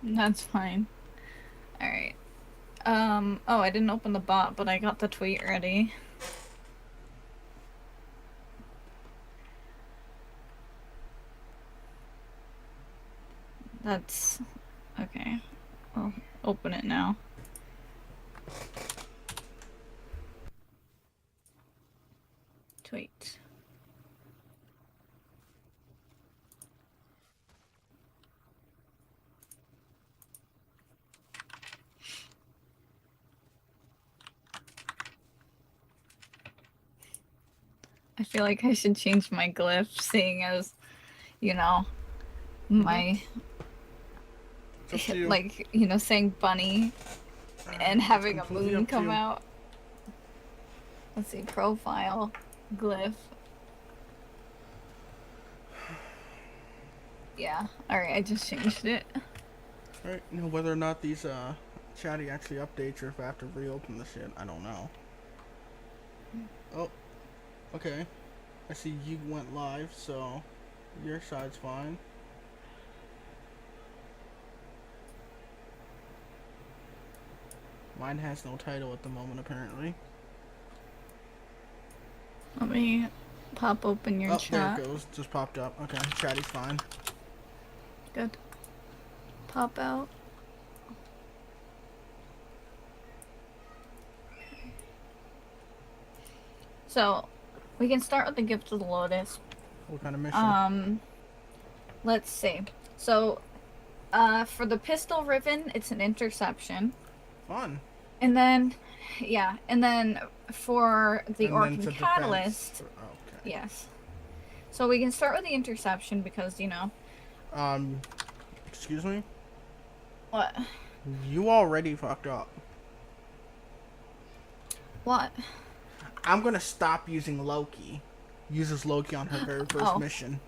That's fine. Alright. Oh, I didn't open the bot, but I got the tweet ready. That's okay. I'll open it now. Tweet. I feel like I should change my glyph, seeing as, you know, my It's up to you. like, saying bunny and It's having a completely moon up to come you. out. Let's see, profile, glyph. Yeah, alright, I just changed it. Alright, you know, whether or not these chatty actually updates or if I have to reopen the shit, I don't know. Oh, okay. I see you went live, so your side's fine. Mine has no title at the moment, apparently. Let me pop open your Oh, there it chat. goes. Just popped up. Okay, chatty's fine. Good. Pop out. So, we can start with the Gift of the Lotus. What kind of mission? Let's see. So, for the pistol ribbon, it's an interception. Fun. And then, yeah, and then for the And then Orcan to Catalyst, defense. Okay. yes. So we can start with the interception because, Um, excuse me? what? You already fucked up. What? I'm gonna stop using Loki. Uses Loki on her very first Oh. mission.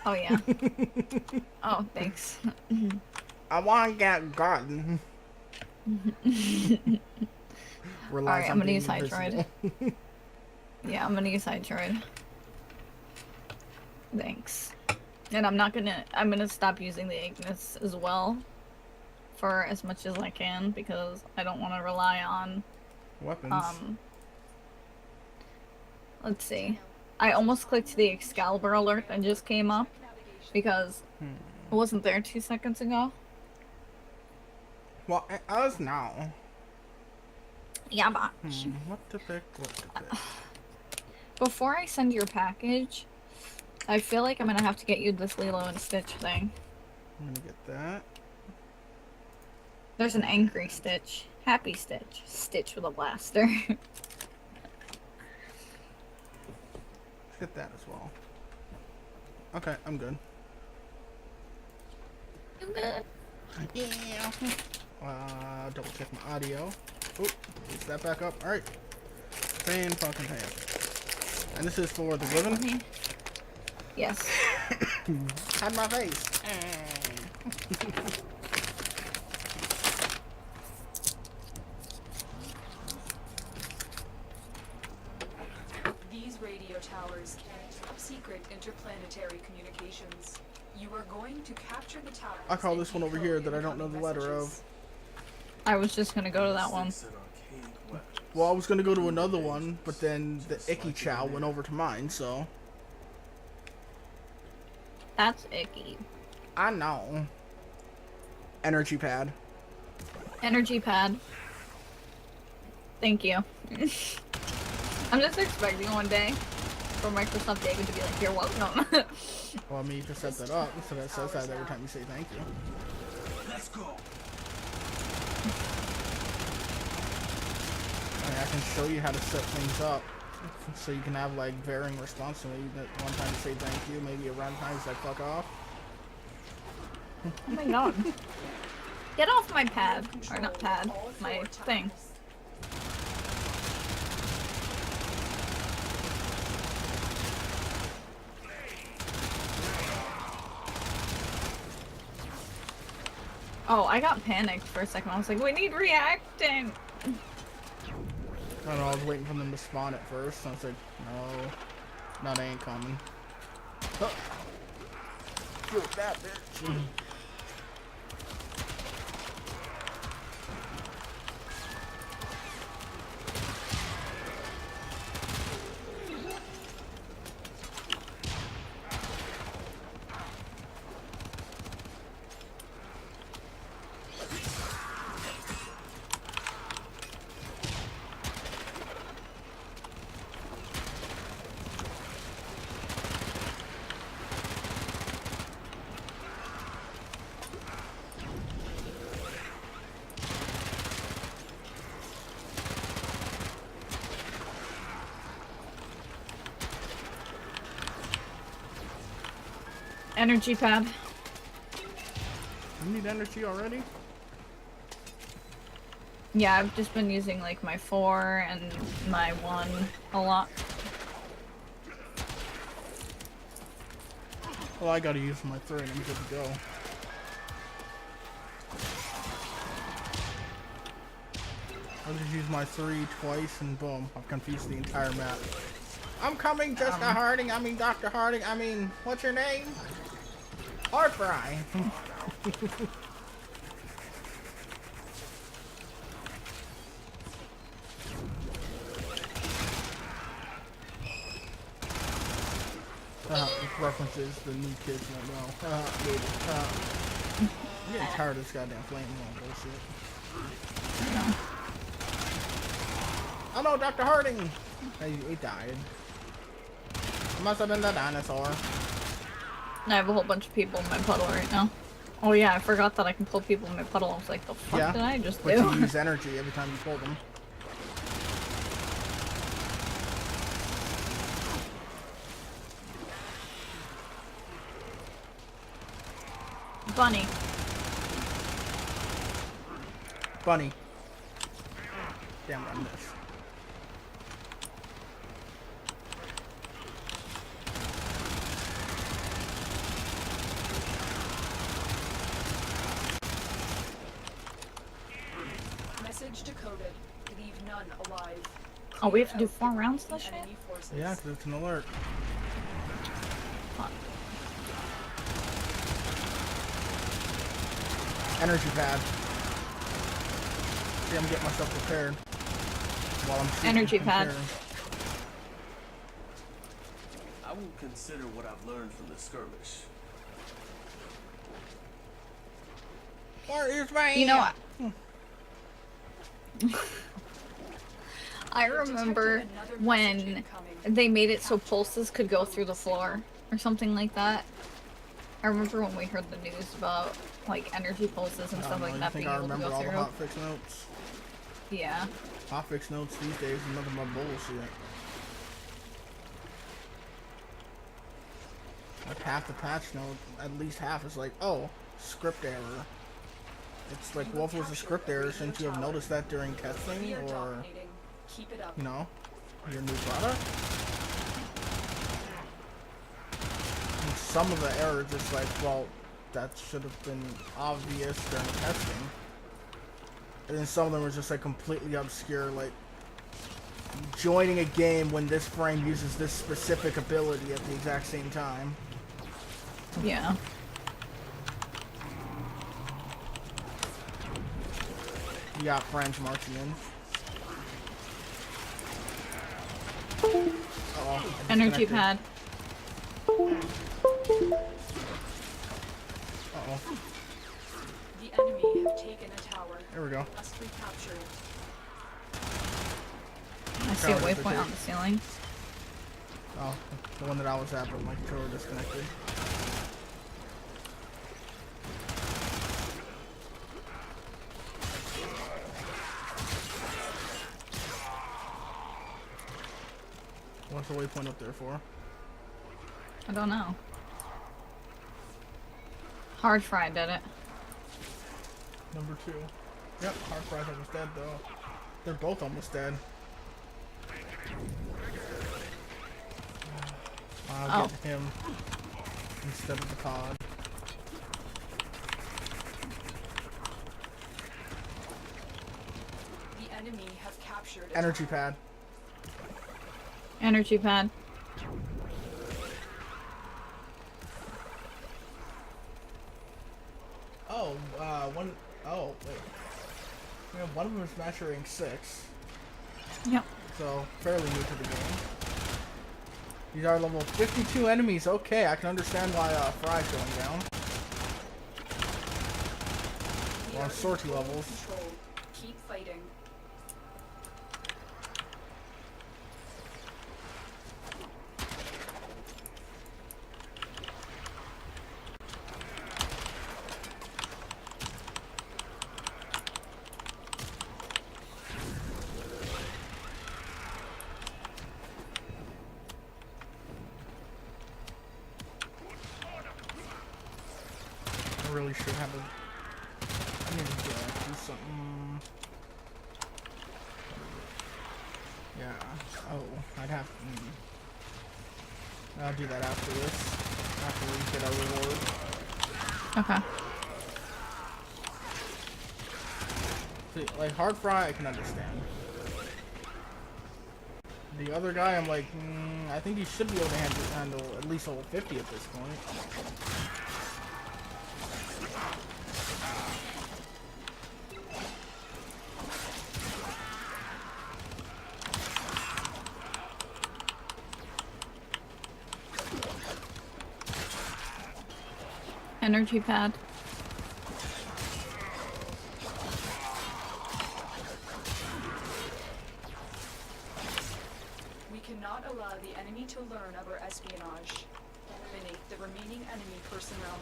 Oh, yeah. Oh, thanks. I want to get gotten. Alright, I'm gonna use Hydroid. Yeah, I'm gonna use Hydroid. Thanks. And I'm gonna stop using the Ignis as well. For as much as I can, because I don't want to rely on, Weapons. let's see. I almost clicked the Excalibur alert that just came up, because it wasn't there 2 seconds ago. Well, it is now. Yeah, but What to pick? What to pick? before I send your package, I feel like I'm gonna have to get you this Lilo and Stitch thing. I'm gonna get that. There's an angry Stitch, happy Stitch, Stitch with a blaster. Let's get that as well. Okay, I'm good. I'm good. Yeah. Double check my audio. Oop, is that back up? Alright. Same fucking thing. And this is for the ribbon? Yes. Had my face. These radio towers carry top-secret interplanetary communications. You are going to capture the towers. I call this one over here that I don't know the letter of. I was just gonna go to that one. Well, I was gonna go to another one, but then the Icky Chow went over to mine, so. That's icky. I know. Energy pad. Energy pad. Thank you. I'm just expecting one day for Microsoft David to be like, you're welcome. Well, I mean, you can set that up, so that says that every time you say thank you. Let's go. I can show you how to set things up, so you can have, like, varying response to me. One time you say thank you, maybe around time you say fuck off. Oh my god. Get off my pad. Or not pad. My thing. Oh, I got panicked for a second. I was like, we need reacting. I don't know, I was waiting for them to spawn at first, so I was like, no, they ain't coming. Huh. Shoot that bitch. Energy pad. You need energy already? Yeah, I've just been using like my 4 and my 1 a lot. Well, I gotta use my 3 and I'm good to go. I'll just use my 3 twice and boom, I've confused the entire map. I'm coming, Jessica Harding. I mean, Dr. Harding. I mean, what's your name? Heartfry. References the new kids don't know. Maybe. I'm getting tired of this goddamn flame bullshit. Oh no, Dr. Harding! He died. Must have been the dinosaur. I have a whole bunch of people in my puddle right now. Oh yeah, I forgot that I can pull people in my puddle. I was like, the fuck did I just do? But you use energy every time you pull them. Bunny. Bunny. Damn, I missed. Message decoded. Leave none alive. Oh, we have to do 4 rounds this shit? Enemy forces. Yeah, because it's an alert. Fuck. Energy pad. See, I'm getting myself prepared. While I'm shooting Energy and pad. preparing. I will consider what I've learned from the skirmish. Where is my You know what? I remember when they made it so pulses could go through the floor or something like that. I remember when we heard the news about like energy pulses and stuff like You that think being I able to remember go all the through. hotfix notes? Yeah. Hotfix notes these days is nothing but bullshit. Like half the patch note, at least half is like, oh, script error. It's like, what was a script error? Shouldn't you have noticed that during testing We are or, dominating. Keep it up. you know, your new product? And some of the errors just like, well, that should have been obvious during testing. And then some of them were just like completely obscure, like joining a game when this frame uses this specific ability at the exact same time. Yeah. You got French marching in. Uh-oh, I Energy disconnected. pad. Uh-oh. The enemy have taken a tower. There we go. Must recapture it. I see a Tower waypoint on the ceiling. Oh, the one that I was at, but my controller disconnected. What's the waypoint up there for? I don't know. Hard fry did it. Number 2. Yep, Hardfry's almost dead though. They're both almost dead. I'll get him instead of the pod. The enemy have captured a Energy tower. pad. Energy pad. Oh, one. Oh, wait. Yeah, one of them is master rank 6, Yep. so fairly new to the game. These are level 52 enemies. Okay, I can understand why Fry's going down. We We're on are in sortie total levels. control. Keep fighting. really should have a... I need to do something... Yeah. Oh, I'd have... I'll do that after this. After we get our reward. Okay. See, like, hard fry, I can understand. The other guy, I'm like, I think he should be able to handle at least level 50 at this point. Energy pad. We cannot allow the enemy to learn of our espionage. Eliminate the remaining enemy personnel.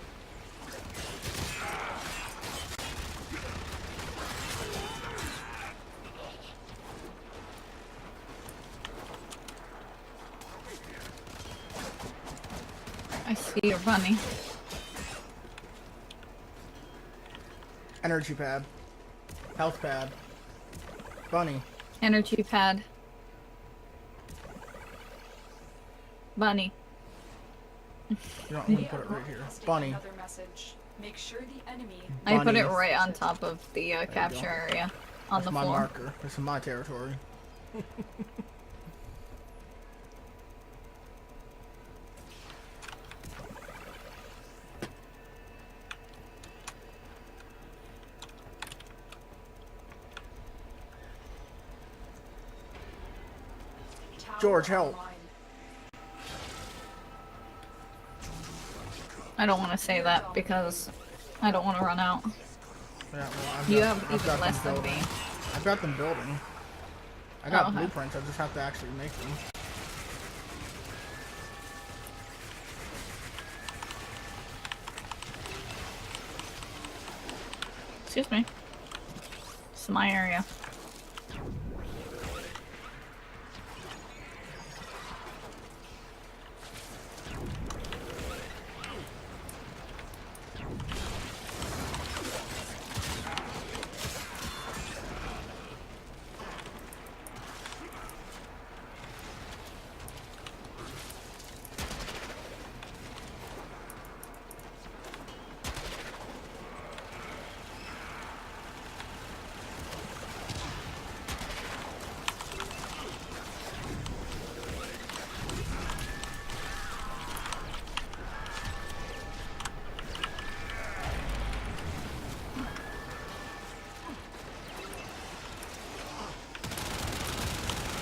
I see you're running. Energy pad. Health pad. Bunny. Energy pad. Bunny. You don't want to put it right here. Bunny. Another message. Make sure the enemy. I put it Bunny. right on top of the capture area on That's the my floor. marker. This is my territory. Tower George, help. online. I don't want to say that because I don't want to run out. Yeah, well, You I've have even got less them than me. building. I've got them building. I got Oh, okay. blueprints. I just have to actually make them. Excuse me. It's my area.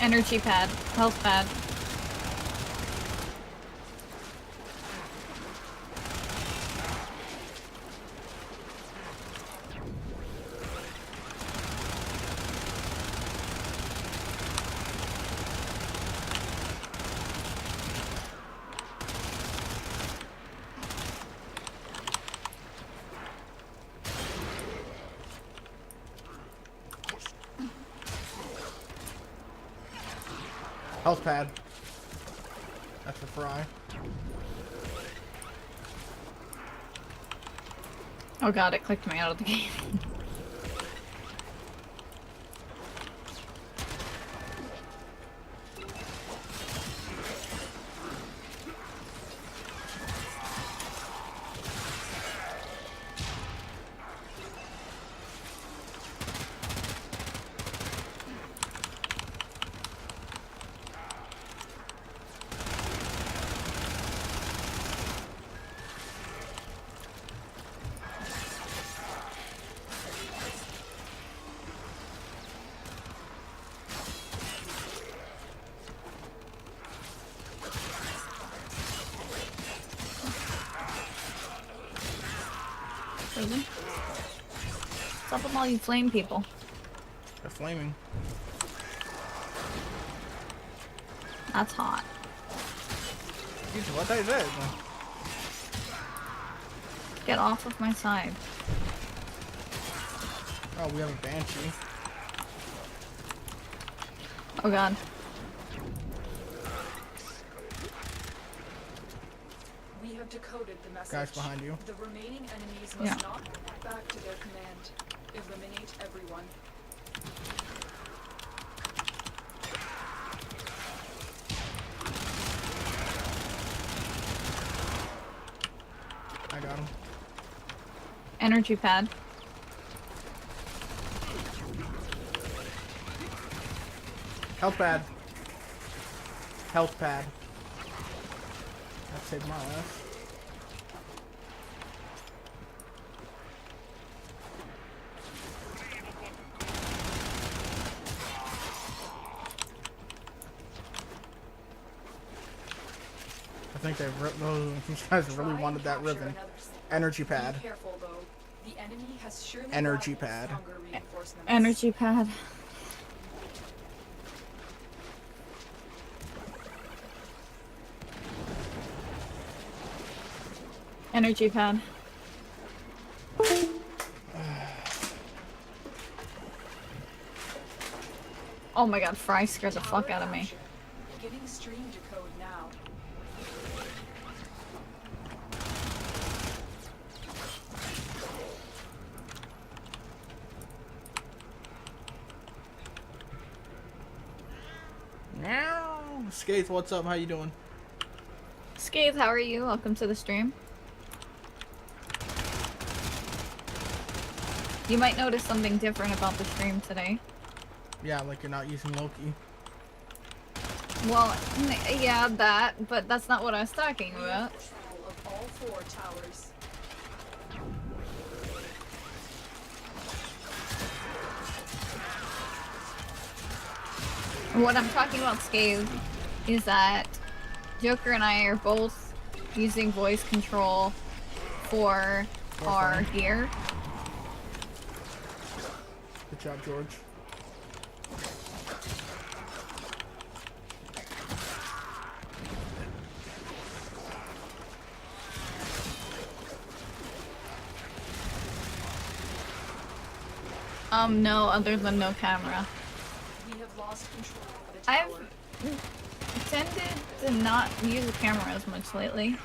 Energy pad. Health pad. Health pad. That's for fry. Oh god, it clicked me out of the game. Really? What's up with all you flame people? They're flaming. That's hot. Jesus, what is it? Get off of my side. Oh, we have a banshee. Oh god. We have decoded the message. Guys behind you. The remaining enemies Yeah. must not get back to their command. Eliminate everyone. I got him. Energy pad. Health pad. Health pad. That saved my life. I think they these guys really Try wanted and that capture ribbon. another city. Energy pad. Be careful though. The enemy has surely Energy brought pad. stronger reinforcements. Energy pad. Energy pad. Oh my god, Fry scared the fuck out of me. Getting stream decode now. Skates, what's up? How you doing? Scathe, how are you? Welcome to the stream. You might notice something different about the stream today. Yeah, like you're not using Loki. Well, yeah, that, but that's not what I was talking We about. have control of all 4 towers. What I'm talking about, Scathe, is that Joker and I are both using voice control for our gear. Good job, George. No, other than no camera. We have lost control of the I've tower. tended to not use the camera as much lately.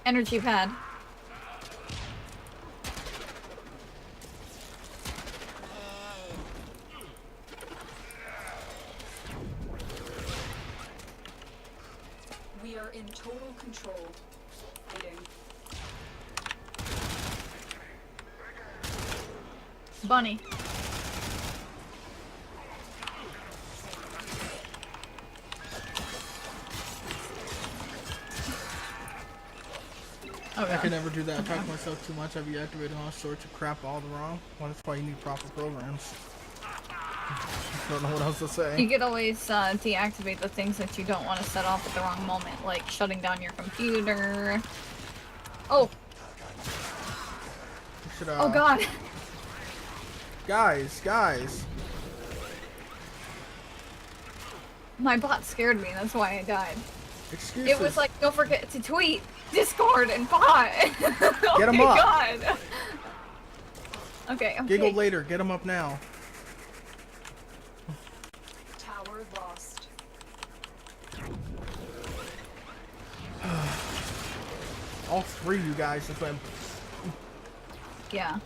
Energy pad. We are in total control. Waiting. Bunny. I Okay. could never do that. I talk myself too much. I've deactivated all sorts of crap all the wrong. Well, that's why you need proper programs. Don't know what else to say. You could always deactivate the things that you don't want to set off at the wrong moment, like shutting down your computer. Oh, You should, oh god. Guys. My bot scared me, that's why I died. Excuses. It was like, don't forget to tweet, Discord, and bot. Oh Get 'em my up. God. Okay, okay. Giggle later. Get them up now. Tower lost. All 3 of you guys just went Yeah.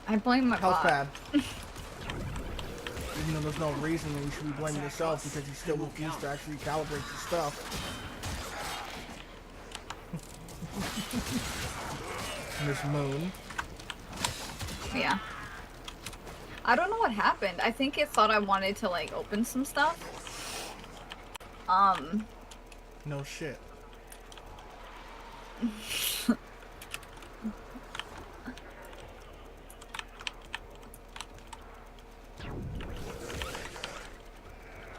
I blame my health bot. pad. Even though there's no reason you should be blaming yourself because you still refuse to actually calibrate your stuff. Miss Moon. Yeah. I don't know what happened. I think it thought I wanted to, like, open some stuff. No shit.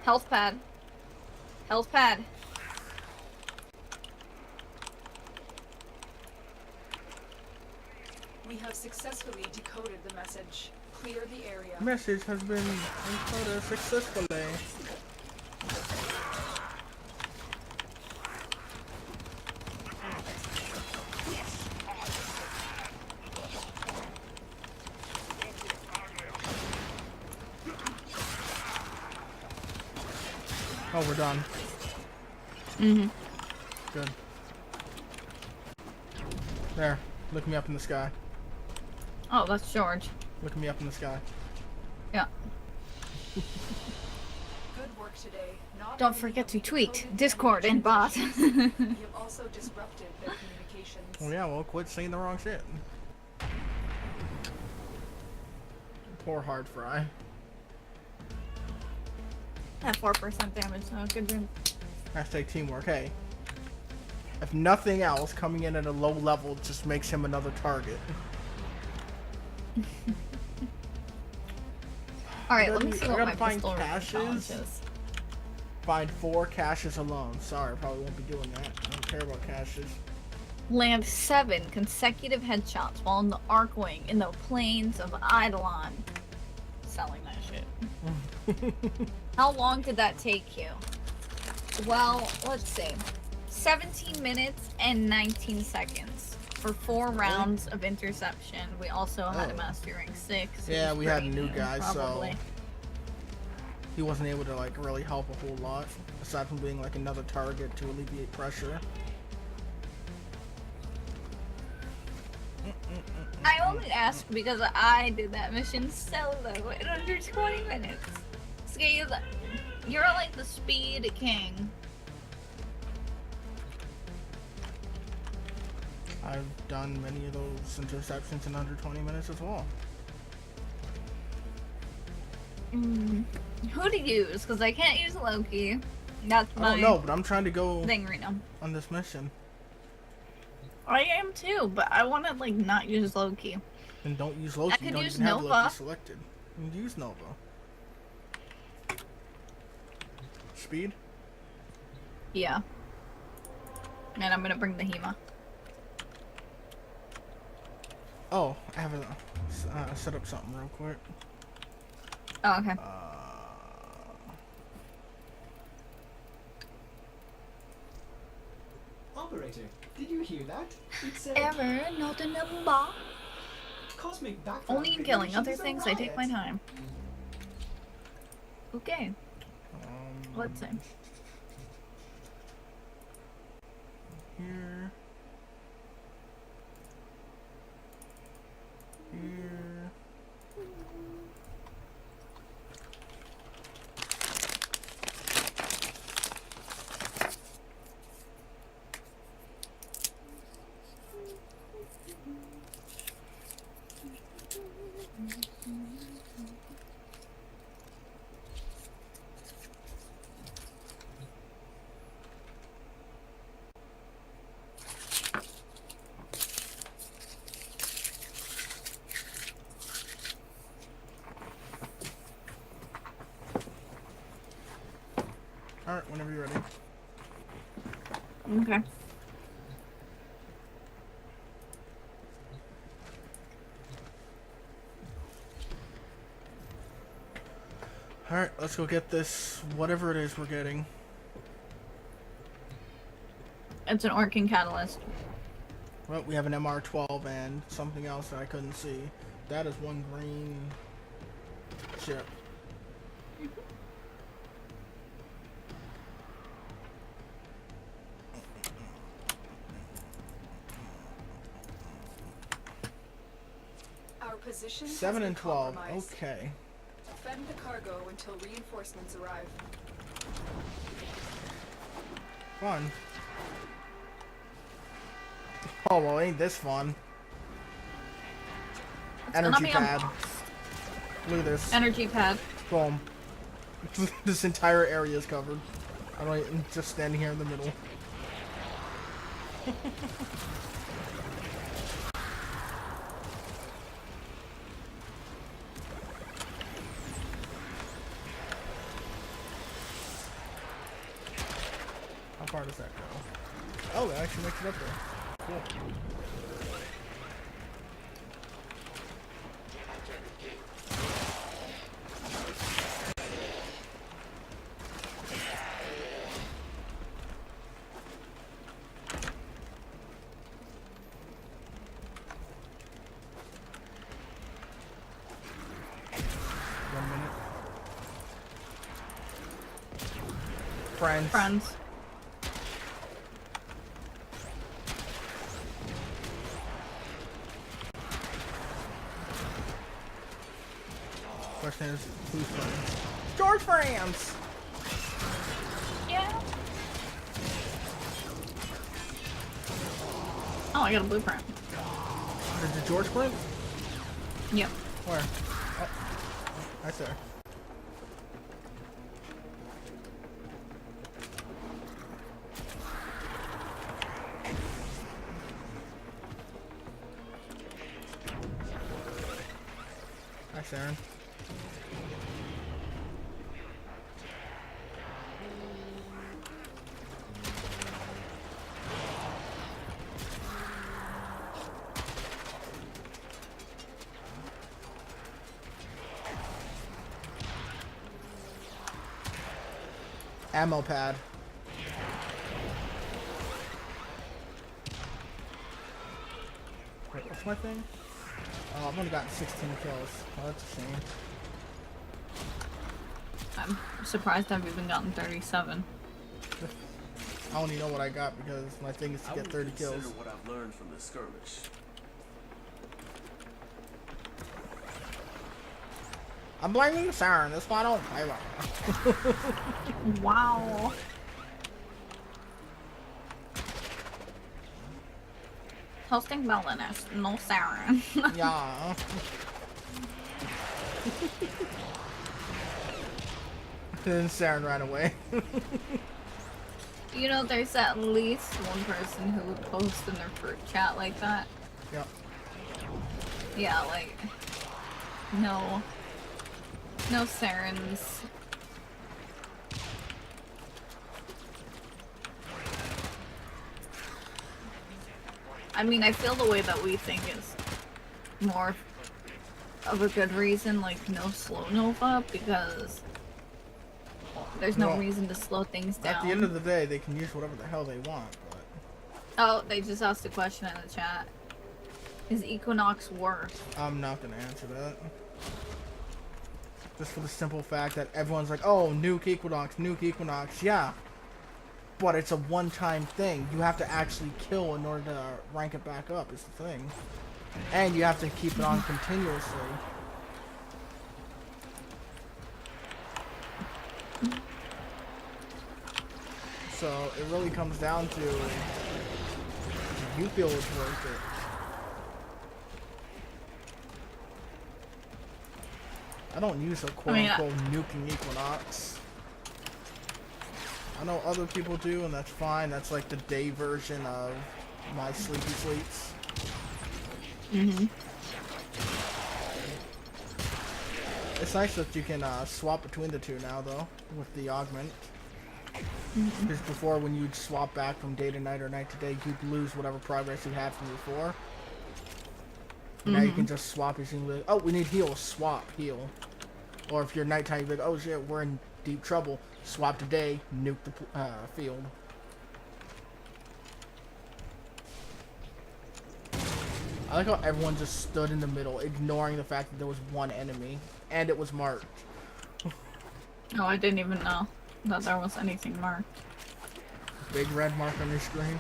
Health pad. Health pad. We have successfully decoded the message. Clear the area. Message has been encoded successfully. Oh, we're done. Mm-hmm. Good. There. Look me up in the sky. Oh, that's George. Look me up in the sky. Yeah. Good work today. Not Don't only forget have to we tweet decoded Discord and bot. you have also disrupted their communications. Well, yeah, well, quit saying the wrong shit. Poor hard fry. At 4% damage, so good job. Hashtag teamwork. Hey, if nothing else, coming in at a low level just makes him another target. Alright, let me see I what gotta my find pistol caches. challenge is. Find 4 caches alone. Sorry, I probably won't be doing that. I don't care about caches. Land 7 consecutive headshots while in the Arcwing in the plains of Eidolon. Selling that shit. How long did that take you? Well, let's see. 17 minutes and 19 seconds for 4 rounds of interception. We also had a master rank 6. It Yeah, was we had a pretty new new, guy, probably. so he wasn't able to like really help a whole lot, aside from being like another target to alleviate pressure. I only ask because I did that mission solo in under 20 minutes. Scale, you're like the speed king. I've done many of those interceptions in under 20 minutes as well. Who to use? Because I can't use Loki. That's I my don't know, but I'm trying to go thing right now. on this mission. I am too, but I want to like not use Loki. And don't use Loki. I could You don't use even have Nova. Loki selected. You can use Nova. Speed? Yeah. And I'm gonna bring the Hema. Oh, I have to set up something real quick. Oh, okay. Operator, did you hear that? It said Ever not a number. cosmic background. Only in killing. Other radiations are things, I take my riot. time. Okay. Let's see. Here. Here. Alright, whenever you're ready. Okay. Alright, let's go get this, whatever it is we're getting. It's an Orkin catalyst. Well, we have an MR12 and something else that I couldn't see. That is one green chip. Our position 7 has and been 12. compromised. Okay. Defend the cargo until reinforcements arrive. Fun. Oh, well, ain't this fun. It's gonna Energy be pad. unboxed. Look at this. Energy pad. Boom. This entire area is covered. I'm just standing here in the middle. How far does that go? Oh, it actually makes it up there. Cool. Friends. Friends. Question is, who's Friends? George Friends! Yeah. Oh, I got a blueprint. Is it George Clint? Yep. Where? Oh. Right there. Hi, Aaron. Ammo pad. Wait, what's my thing? Oh, I've only gotten 16 kills. Oh, that's a shame. I'm surprised I've even gotten 37. I only know what I got because my thing is to I get would 30 consider kills. what I've learned from this skirmish. I'm blaming Siren. That's why I don't play her. Wow. Hosting Berliners, no Siren. Yeah. Then Siren ran away. You know, there's at least one person who would post in their fruit chat like that. Yep. Yeah, like, no Sirens. I mean, I feel the way that we think is more of a good reason, like no slow Nova, because there's no Well, reason to slow things down. At the end of the day, they can use whatever the hell they want, but... Oh, they just asked a question in the chat. Is Equinox worse? I'm not gonna answer that. Just for the simple fact that everyone's like, oh, nuke Equinox, yeah. But it's a one-time thing. You have to actually kill in order to rank it back up, is the thing. And you have to keep it on continuously. So, it really comes down to, do you feel it's worth it? I don't use a quote-unquote nuking Equinox. I know other people do, and that's fine. That's like the day version of my Sleepy Sleeps. Mm-hmm. It's nice that you can swap between the two now, though, with the augment. Because before, when you'd swap back from day to night or night to day, you'd lose whatever progress you had from before. Now you can just swap as you live. Oh, we need heal. Swap, heal. Or if you're nighttime, you're like, oh shit, we're in deep trouble. Swap to day, nuke the field. I like how everyone just stood in the middle, ignoring the fact that there was one enemy, and it was marked. Oh, I didn't even know that there was anything marked. Big red mark on your screen.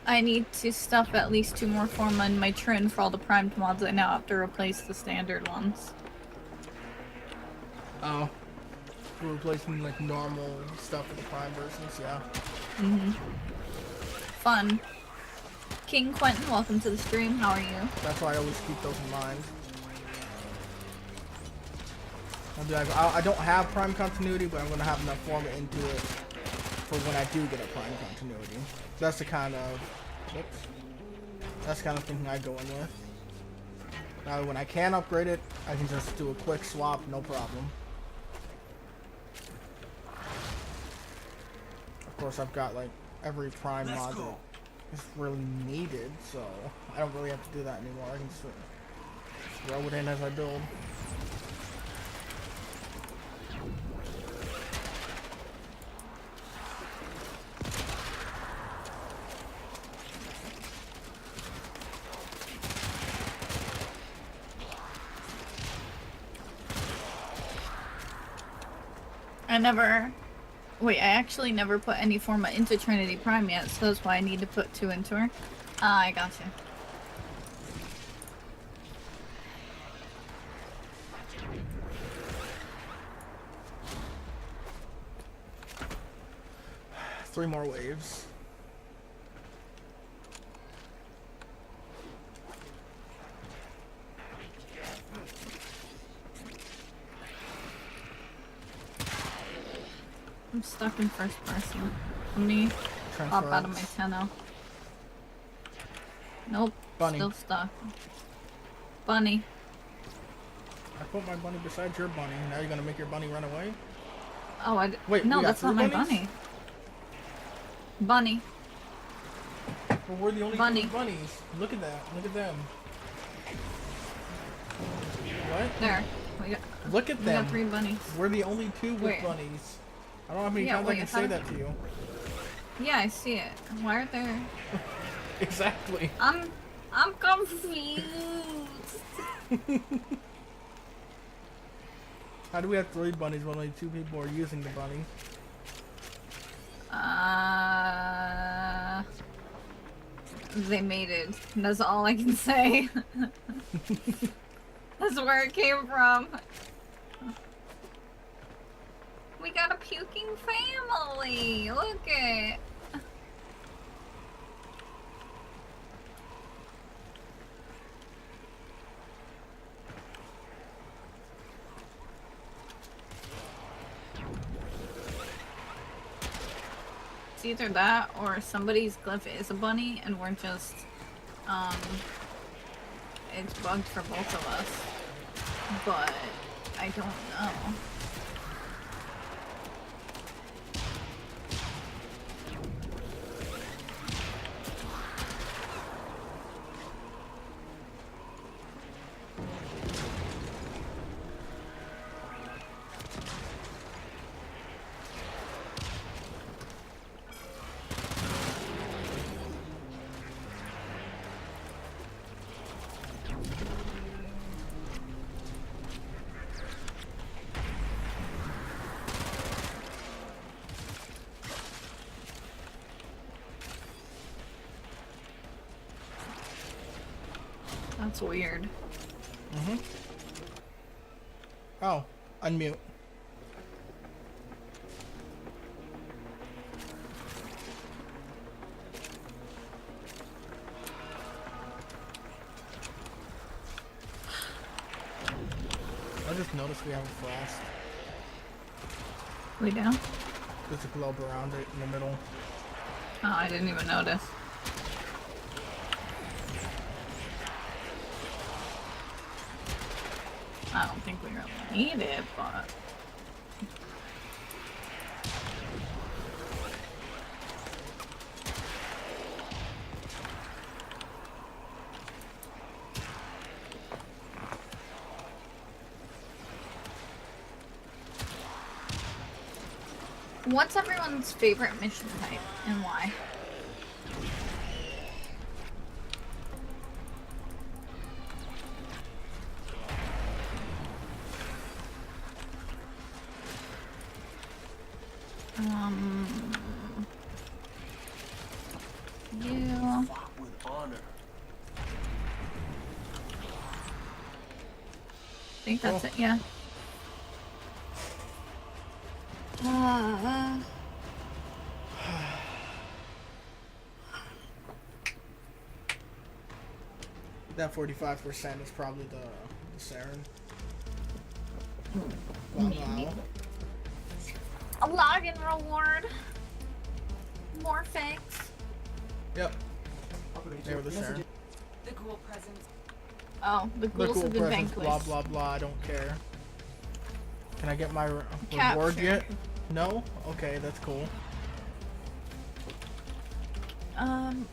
I need to stuff at least 2 more forma in my trin for all the primed mods. I now have to replace the standard ones. Oh. We're replacing like normal stuff with the prime versions, yeah. Fun. King Quentin, welcome to the stream. How are you? That's why I always keep those in mind. I'll be like, I don't have prime continuity, but I'm gonna have enough format into it for when I do get a prime continuity. That's the kind of, that's the kind of thinking I go in with. Now, when I can upgrade it, I can just do a quick swap, no problem. Of course, I've got like every prime mod that is really needed, so I don't really have to do that anymore. I can just throw it in as I build. I never... Wait, I actually never put any forma into Trinity Prime yet, so that's why I need to put 2 into her. Ah, I gotcha. Three more waves. I'm stuck in first person. Let me pop out of my Tenno. Nope. Bunny. Still stuck. Bunny. I put my bunny beside your bunny. Now you're gonna make your bunny run away? Oh, Wait, no, we got that's not 3 my bunnies? bunny. Bunny. Well, we're the only Bunny. 2 bunnies. Look at that. Look at them. What? There. Look at We them. got 3 bunnies. We're the only 2 with Wait. bunnies. I don't know how many Yeah, times wait, I can how- say that to you. Yeah, I see it. Why are there... Exactly. I'm confused. How do we have 3 bunnies when only 2 people are using the bunny? They mated. That's all I can say. That's where it came from. We got a puking family. Look it. It's either that or somebody's glyph is a bunny and we're just, it's bugged for both of us. But I don't know. That's weird. Mm-hmm. Oh, unmute. I just noticed we have a frost. We do? There's a globe around it in the middle. Oh, I didn't even notice. I don't think we really need it, but... What's everyone's favorite mission type and why? You. Fought with honor. I think that's it, yeah. That 45% is probably the Saren. Wow. A login reward. More fakes. Yep. Operator, They were the message- Saren. The ghoul presence. Oh, the The ghouls cool have been presents, vanquished. blah blah blah, I don't care. Can I get my reward Captured. yet? No? Okay, that's cool.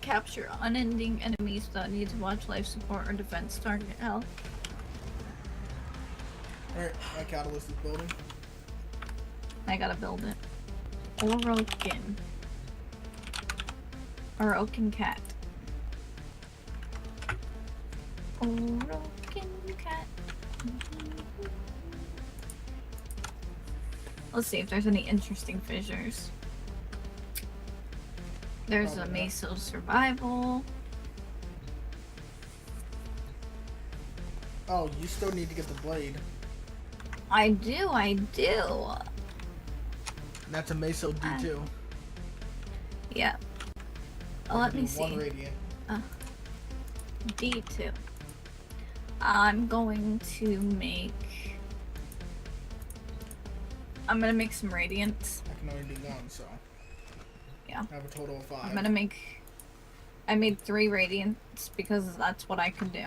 Capture unending enemies that need to watch life support or defense target health. Alright, my catalyst is building. I gotta build it. Orokin. Orokin cat. Orokin cat. Let's see if there's any interesting fissures. There's a Probably not. Meso survival. Oh, you still need to get the blade. I do. That's a Meso D2. Yeah. I Let can me do one see. radiant. D2. I'm going to make. I'm gonna make some radiants. I can only do one, so. Yeah. I have a total of 5. I'm gonna make. I made 3 radiants because that's what I can do.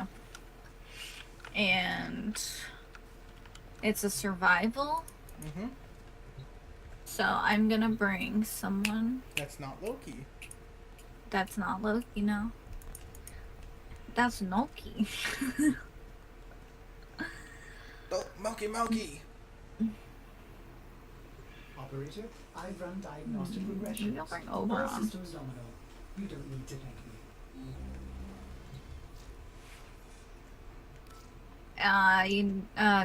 And it's a survival. Mm-hmm. So I'm gonna bring someone That's not Loki. that's not Loki, no. That's Loki. Oh, Milky. Operator, I've run diagnostic regressions. Maybe I'll bring All Oberon. systems nominal. You don't need to thank me.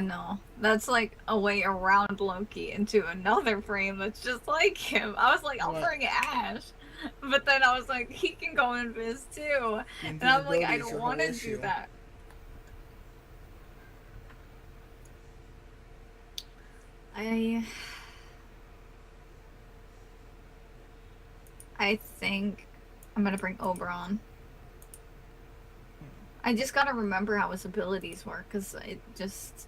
No. That's like a way around Loki into another frame that's just like him. I was like, I'll What? bring Ash. But then I was like, he can go in Viz too. And I'm like, I Invisibility is don't your want whole to do issue. that. I think I'm gonna bring Oberon. I just gotta remember how his abilities work, because it just...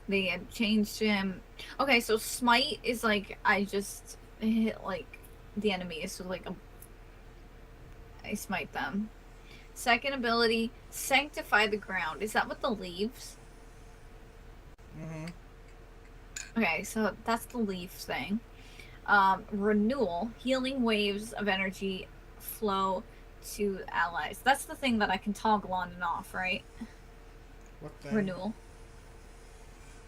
They had changed him. Okay, so Smite is like, I just hit, like, the enemies, so like, I smite them. Second ability, Sanctify the Ground. Is that what the leaves? Mm-hmm. Okay, so that's the leaf thing. Renewal, healing waves of energy flow to allies. That's the thing that I can toggle on and off, right? What thing? Renewal.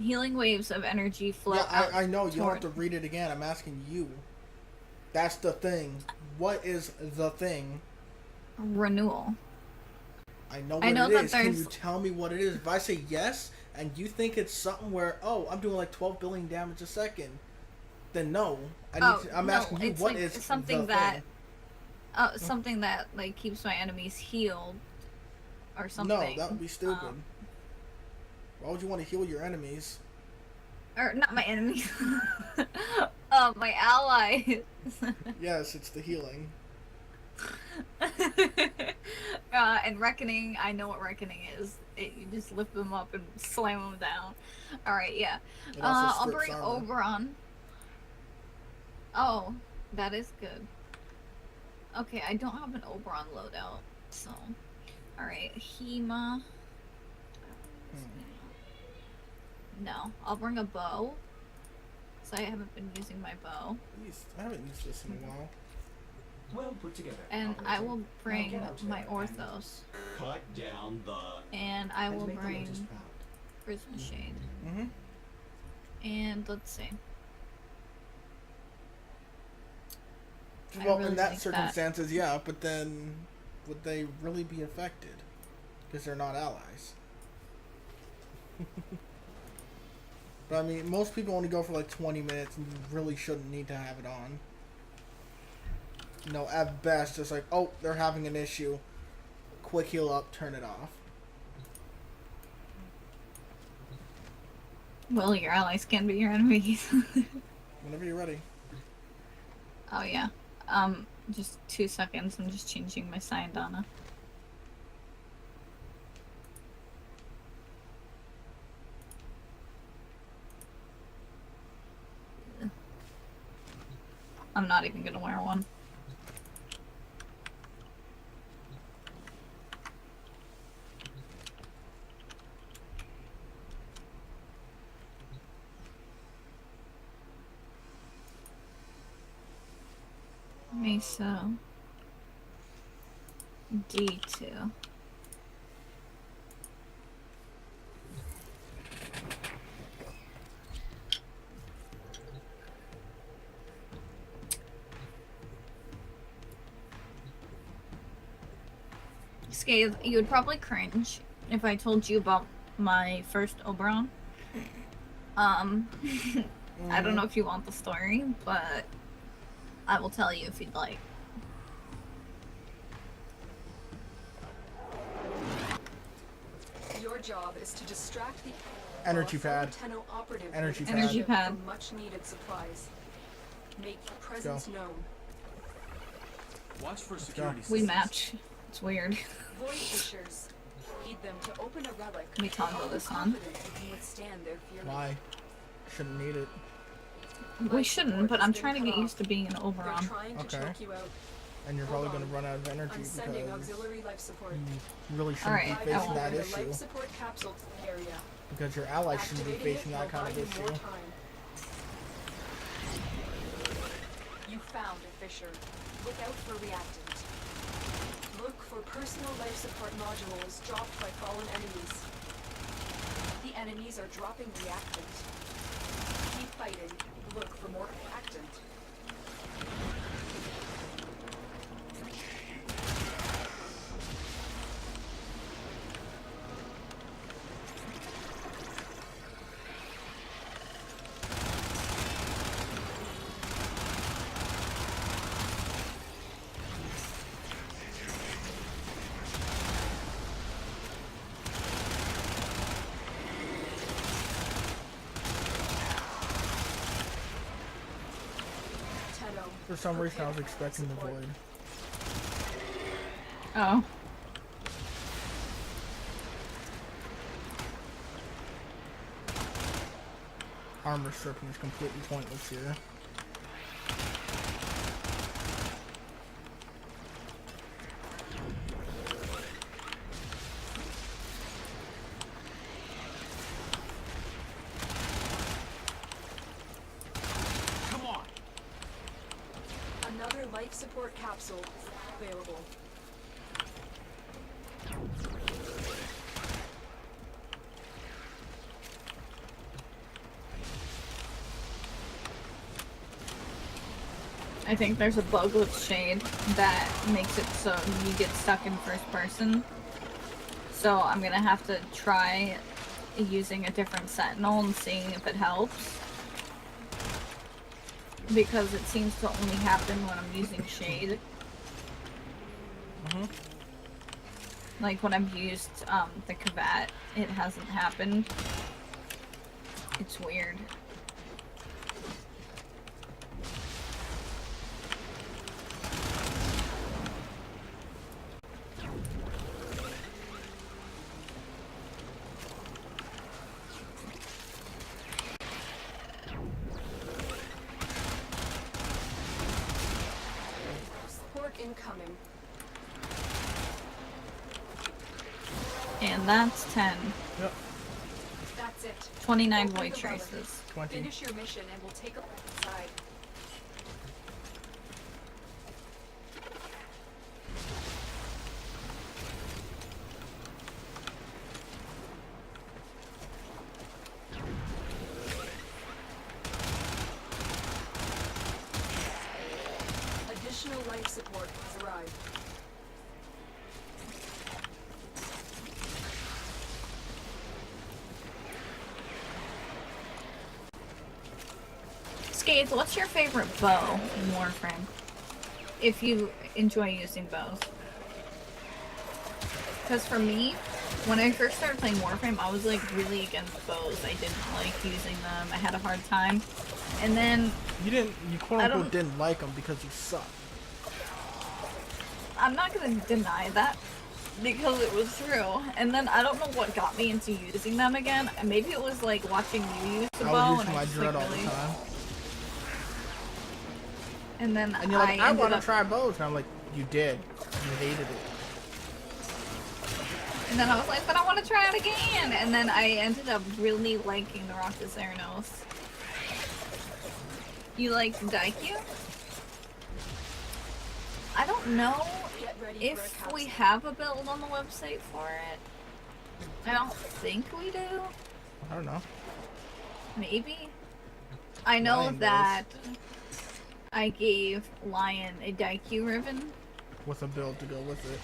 Healing waves of energy flow Yeah, out I know. You don't have toward- to read it again. I'm asking you. That's the thing. What is the thing? Renewal. I know what I know it that is. Can there's- you tell me what it is? If I say yes, and you think it's something where, oh, I'm doing like 12 billion damage a second, then no. I'm no, asking you, it's what like is something the that thing? something that like keeps my enemies healed or something. No, that would be stupid. Why would you want to heal your enemies? Or not my enemies. My allies. Yes, it's the healing. And Reckoning, I know what Reckoning is. You just lift them up and slam them down. Alright, yeah. It also I'll strips bring armor. Oberon. Oh, that is good. Okay, I don't have an Oberon loadout, so... Alright, Hema... No, I'll bring a bow. So I haven't been using my bow. I haven't used this in a while. Well put together. And I operator. will Now bring get out my there and Orthos. Cut down the. And I will make the bring Lotus proud. Prism Shade. Mm-hmm. And let's see. I Well, really in that like circumstances, yeah, but then would they really be affected? Because they're not allies. But I mean, most people only go for like 20 minutes and you really shouldn't need to have it on. You know, at best, just like, oh, they're having an issue. Quick heal up, turn it off. Well, your allies can be your enemies. Whenever you're ready. Oh yeah. Just 2 seconds. I'm just changing my Syandana. I'm not even gonna wear one. Mesa D2. Scathe, you would probably cringe if I told you about my first Oberon. I don't know if you want the story, but I will tell you if you'd like. Your job is to distract the Energy while a fellow pad. Tenno operative Energy leads pad. the Energy ship pad. for much needed supplies. Make your presence known. Watch for go. security We systems. match. It's weird. Void fissures. Need them to open a relic. Let me toggle Are you this on. confident you can withstand their fury? Why? Shouldn't need it. We shouldn't, but I'm trying to get used to being an They're Oberon. trying to Okay. choke you out. And you're Hold probably on. going to run out of energy I'm sending because auxiliary life support. you really shouldn't Alright, be I facing won't. that The issue. life support capsule area. Because your allies shouldn't be Activating facing it that will kind buy of you issue. more time. You found a fissure. Look out for reactant. Look for personal life support modules dropped by fallen enemies. The enemies are dropping reactant. Keep fighting. Look for more reactant. Tenno. For some reason, I was Prepare expecting the support. void. Oh. Armor stripping is completely pointless here. Come on. Another life support capsule available. I think there's a bug with Shade that makes it so you get stuck in first person. So I'm gonna have to try using a different Sentinel and seeing if it helps. Because it seems to only happen when I'm using Shade. Mm-hmm. Like when I've used the Kavat, it hasn't happened. It's weird. Support incoming. And that's 10. Yep. That's it. 29 Open void the relic. traces. 20. Finish your mission and we'll take a look inside. Additional life support has arrived. Skates, what's your favorite bow in Warframe? If you enjoy using bows. Because for me, when I first started playing Warframe, I was like really against bows. I didn't like using them. I had a hard time. And then You quote I unquote don't- didn't like them because you suck. I'm not gonna deny that because it was true. And then I don't know what got me into using them again. Maybe it was like watching you use the I bow was and using my I just dread like all really. the time. And then And you're like, I ended want to up, try bows. And I'm like, you did. You hated it. and then I was like, but I want to try it again. And then I ended up really liking the Rock's Theranos. You like Daikyu? I don't know Get ready for a if capsule. we have a build on the website for it. I don't think we do. I don't know. Maybe. I know Lion does. that I gave Lion a Daikyu ribbon. With a build to go with it.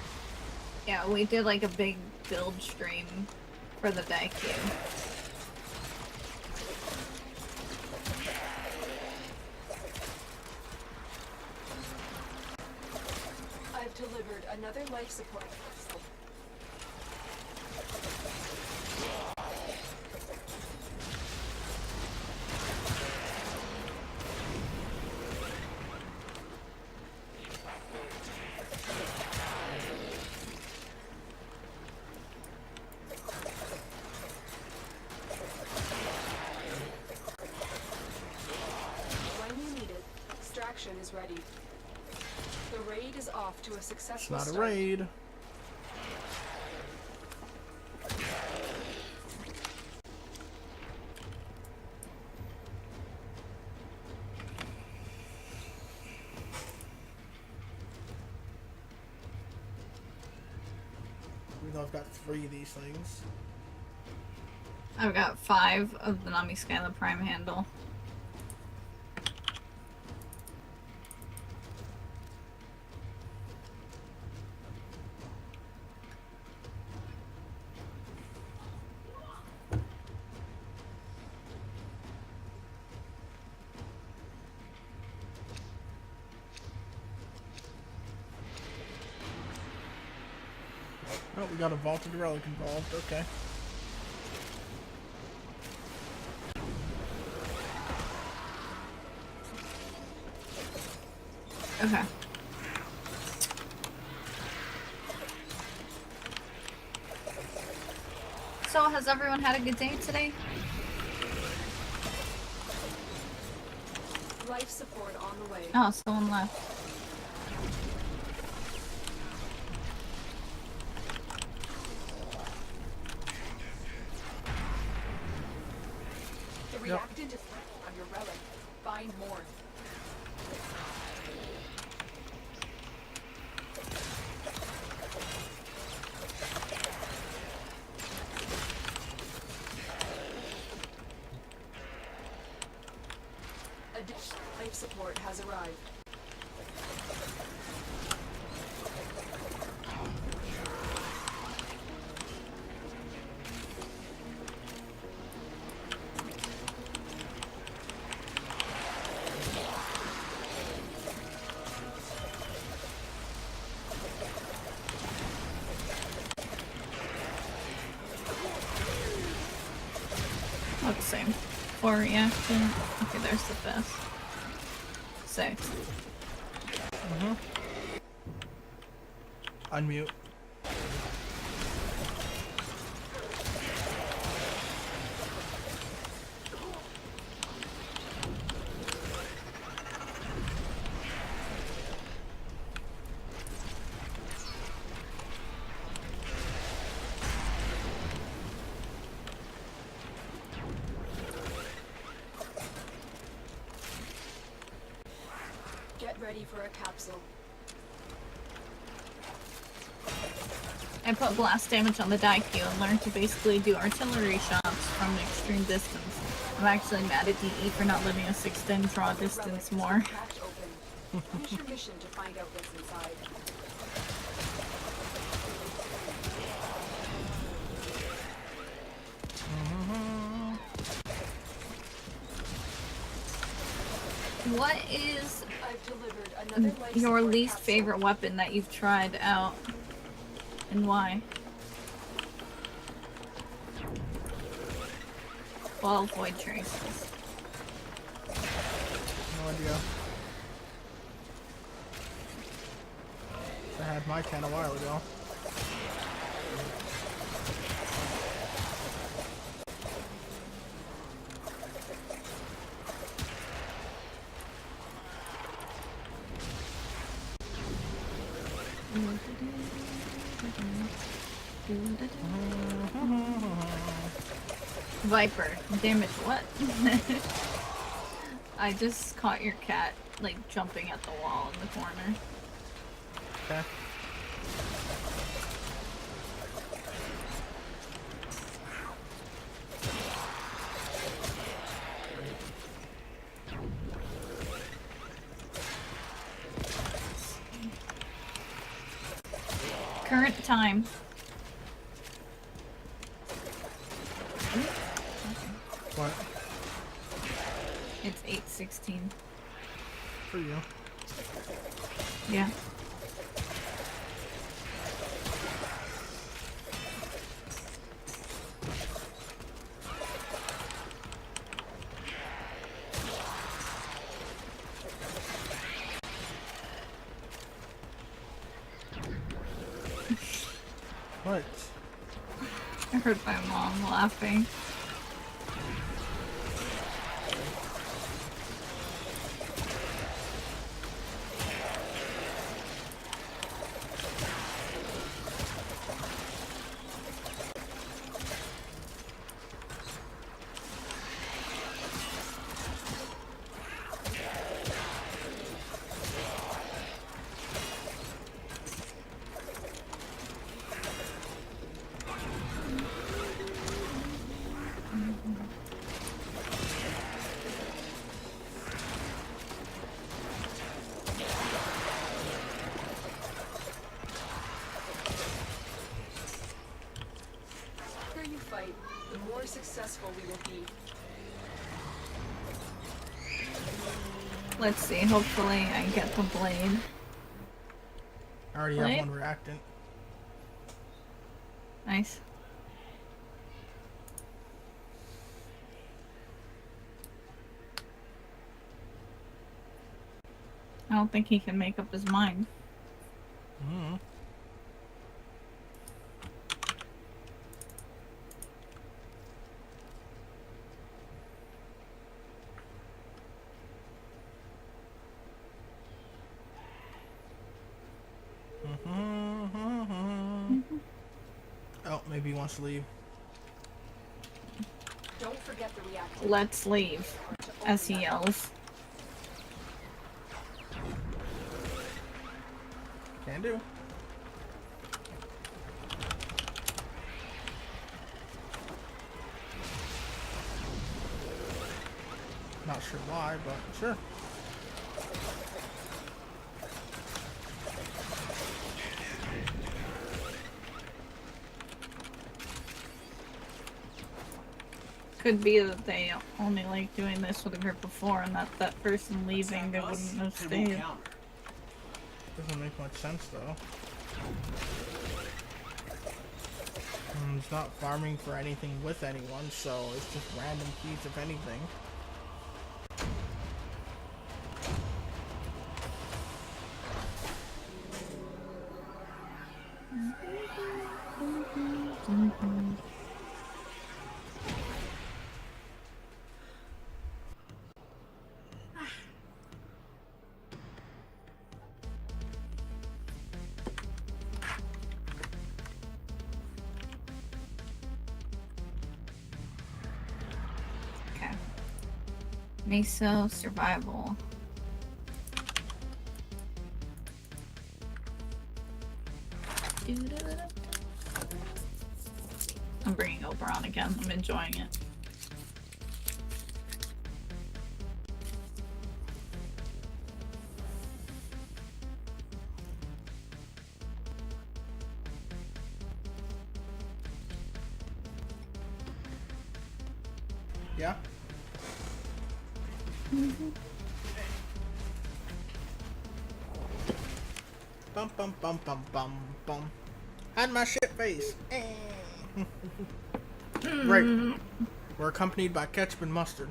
Yeah, we did like a big build stream for the Daikyu. delivered another life support capsule. When you need it, extraction is ready. The raid is off to a It's successful not a start. raid. Even though I've got 3 of these things. I've got 5 of the Nami Skyla Prime handle. Oh, we got a vaulted relic involved. Okay. Okay. So, has everyone had a good day today? Life support on the way. Oh, someone left. The reactant is on your relic. Find more. Additional life support has arrived. Let's see. 4 reaction. Okay, there's the 5th. 6. Unmute. Get ready for a capsule. I put blast damage on the Daikyu and learned to basically do artillery shots from an extreme distance. I'm actually mad at DE for not letting us extend draw distance more. Cracked open. Finish your mission to find out what's inside. What is I've delivered another life your support least capsule. favorite weapon that you've tried out? And why? Well, void traces. No idea. I had my 10 a while ago. Viper. Damage what? I just caught your cat, like, jumping at the wall in the corner. Okay. Current time. What? It's 8:16. For you. Yeah. What? I heard my mom laughing. The harder you fight, the more successful we will be. Let's see, hopefully I get the blade. I already Blade? have one reactant. Nice. I don't think he can make up his mind. Mm. Oh, maybe he wants to leave. Don't forget the reactant. Let's leave, as he yells. Can do. Not sure why, but sure. Could be that they only like doing this with a group of four, and that person leaving, they wouldn't have stayed. Doesn't make much sense though. He's not farming for anything with anyone, so it's just random keys if anything. Okay. Meso survival. I'm bringing Oberon again. I'm enjoying it. Yeah? Bum bum bum bum bum bum. Hide my shit face. Right. We're accompanied by ketchup and mustard.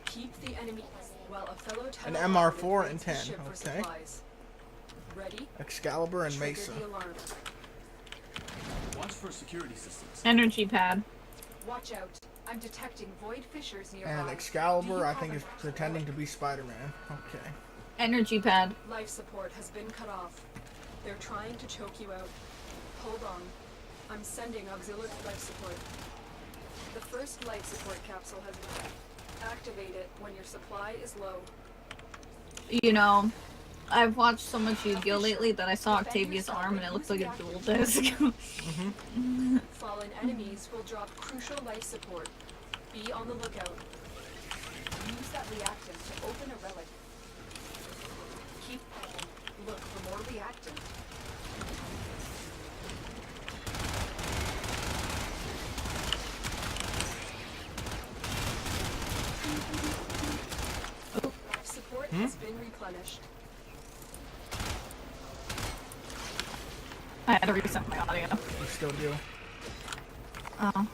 Keep the enemy while a fellow An Talon MR4 and invades the 10, ship for okay. supplies. Ready? Excalibur and Trigger Mesa. the alarm. Watch for security systems. Energy pad. Watch out. I'm detecting void fissures nearby. And Do Excalibur, you I have think, a- is pretending to be Spider-Man. Okay. Energy pad. Life support has been cut off. They're trying to choke you out. Hold on. I'm sending auxiliary life support. The first life support capsule has been activated when your supply is low. You know, I've watched so much Yu-Gi-Oh lately that I saw Octavia's arm and it looked like a dual disc. Fallen enemies will drop crucial life support. Be on the lookout. Use that reactant to open a relic. Keep look for more reactant. Support has been replenished. I had to reset my audio. You still do. Oh.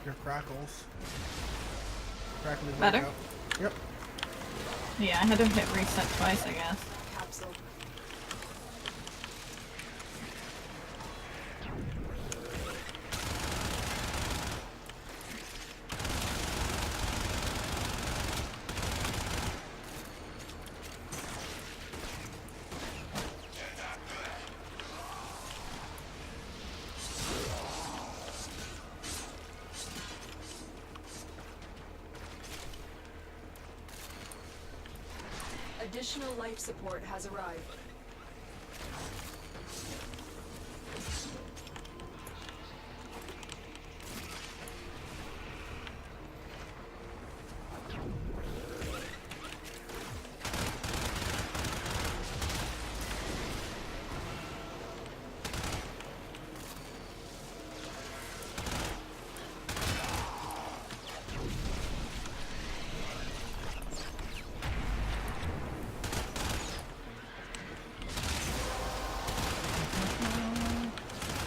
Your crackles. Crackly Better? breakout. Yep. Yeah, I had to hit reset twice, I guess. Capsule. Additional life support has arrived.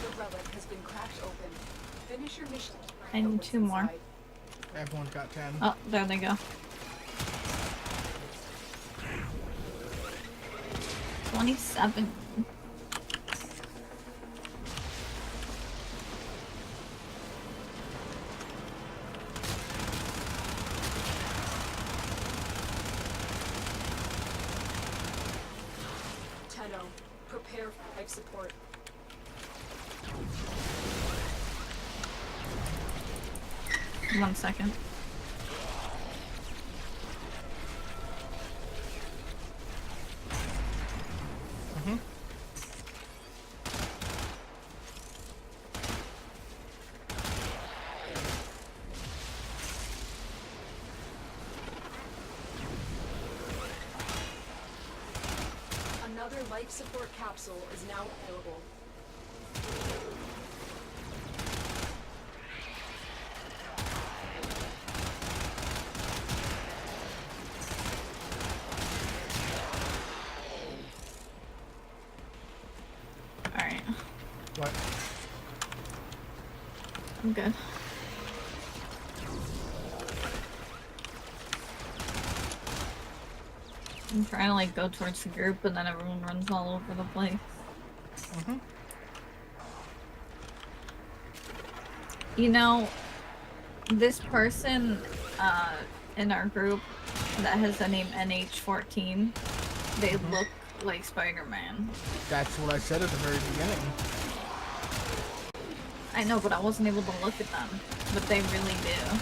The relic has been cracked open. Finish your mission. I need 2 more. Inside. Everyone's got 10. Oh, there they go. 27. Tenno, prepare for life support. One second. Mm-hmm. Another life support capsule is now available. Alright, What? I'm good. I'm trying to like go towards the group, but then everyone runs all over the place. Mm-hmm. You know, this person in our group that has the name NH14, they look like Spider-Man. That's what I said at the very beginning. I know, but I wasn't able to look at them. But they really do.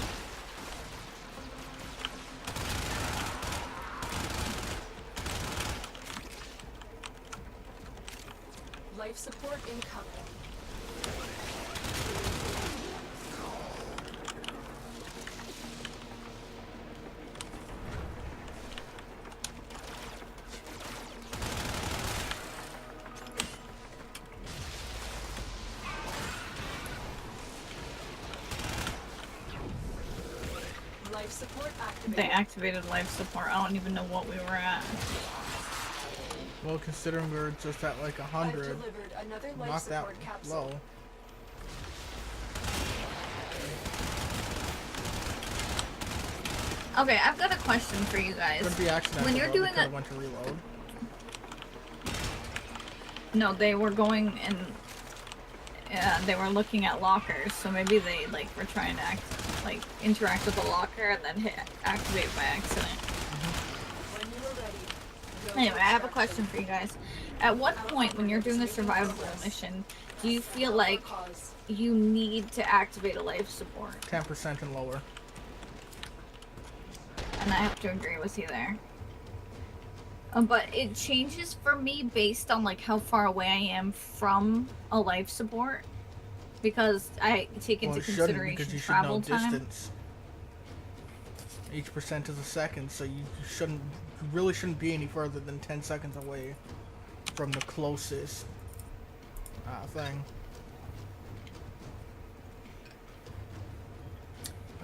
Life support incoming. Life support activated. They activated life support. I don't even know what we were at. Well, considering we're just at like I've 100, delivered another life not that support capsule. low. Okay, I've got a question for you guys. Could be accidental. When you're though, doing because a- I went to reload. No, they were going and they were looking at lockers, so maybe they like were trying to interact with the locker and then hit activate by accident. When you are ready, go Anyway, to I have a extraction. question for you guys. At what point when you're doing a survival mission do you feel like Cause. you need to activate a life support? 10% and lower. And I have to agree with you there. But it changes for me based on like how far away I am from a life support, because I take into Well, it shouldn't, consideration because you should travel know time. distance. Each percent is a second, so you really shouldn't be any further than 10 seconds away from the closest thing.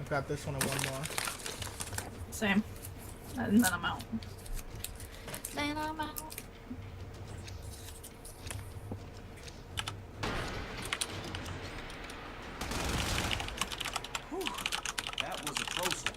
I've got this one and one more. Same. And then I'm out. Then I'm out. That was a close one.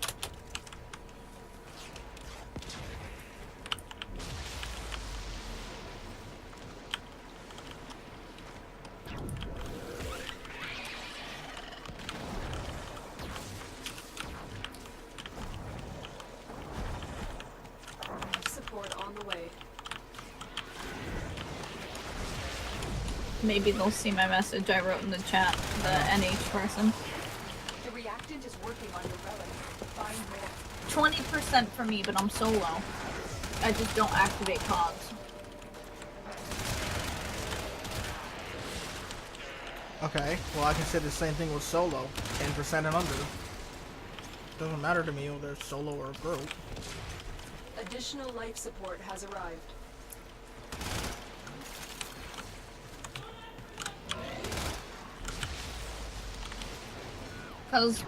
Maybe they'll see my message I wrote in the chat, the NH person. The reactant is working on your relic. Find more. 20% for me, but I'm solo. I just don't activate cogs. Okay, well I can say the same thing with solo. 10% and under. Doesn't matter to me whether they're solo or group. Additional life support has arrived. Because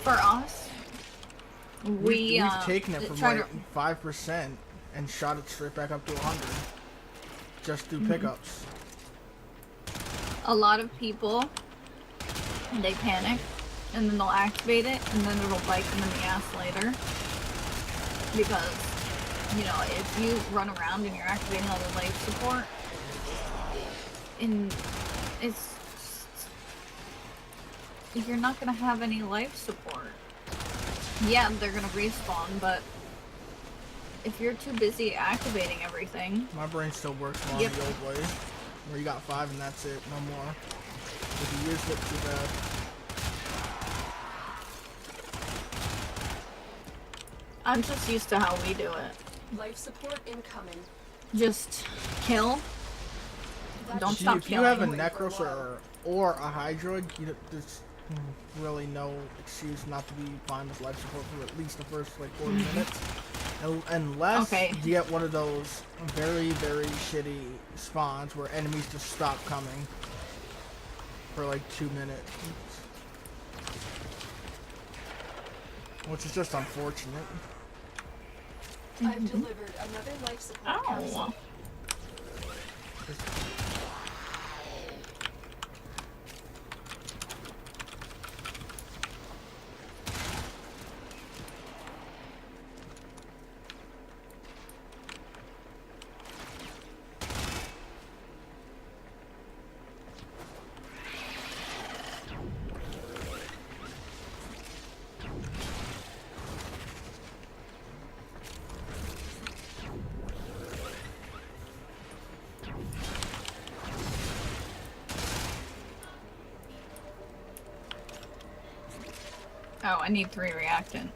for us, we've taken it from try like 5% and shot it straight back up to 100. Just through pickups. a lot of people, they panic, and then they'll activate it, and then it'll bite them in the ass later. Because, you know, if you run around and you're activating all the life support, and you're not gonna have any life support. Yeah, they're gonna respawn, but if you're too busy activating everything... My brain still works more Yep. the old way. Where you got 5 and that's it, no more. If you use it, too bad. I'm just used to how we do it. Life support incoming. Just kill. Don't See, stop if you have a killing. Necros or a Hydroid, there's really no excuse not to be fine with life support for at least the first like 40 minutes. Unless you get one of those very, very shitty spawns where enemies just stop coming for like 2 minutes. Which is just unfortunate. I've delivered another life support capsule. Oh, I need 3 reactant.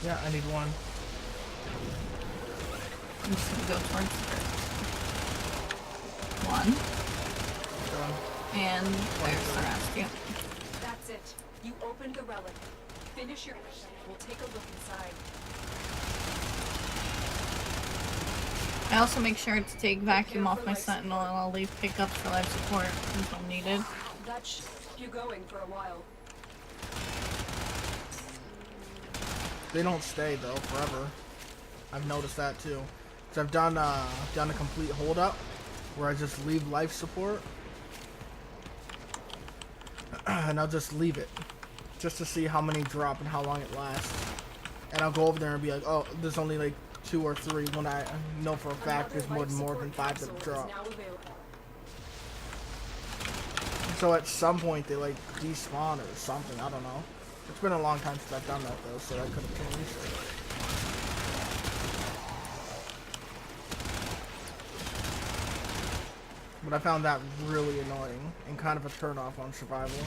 Yeah, I need 1. I'm just gonna go towards 1. Done. And there's the rest, yep. That's it. You opened the relic. Finish your mission. We'll take a look inside. I also make sure to take vacuum off my sentinel and I'll leave pickups for life support until needed. That should keep you going for a while. They don't stay though forever. I've noticed that too. So I've done a complete hold up where I just leave life support and I'll just leave it just to see how many drop and how long it lasts. And I'll go over there and be like, oh, there's only like 2 or 3 when I know for a fact there's more than 5 that drop. So at some point they like despawn or something. I don't know. It's been a long time since I've done that though, so that could have changed. But I found that really annoying and kind of a turn off on survival.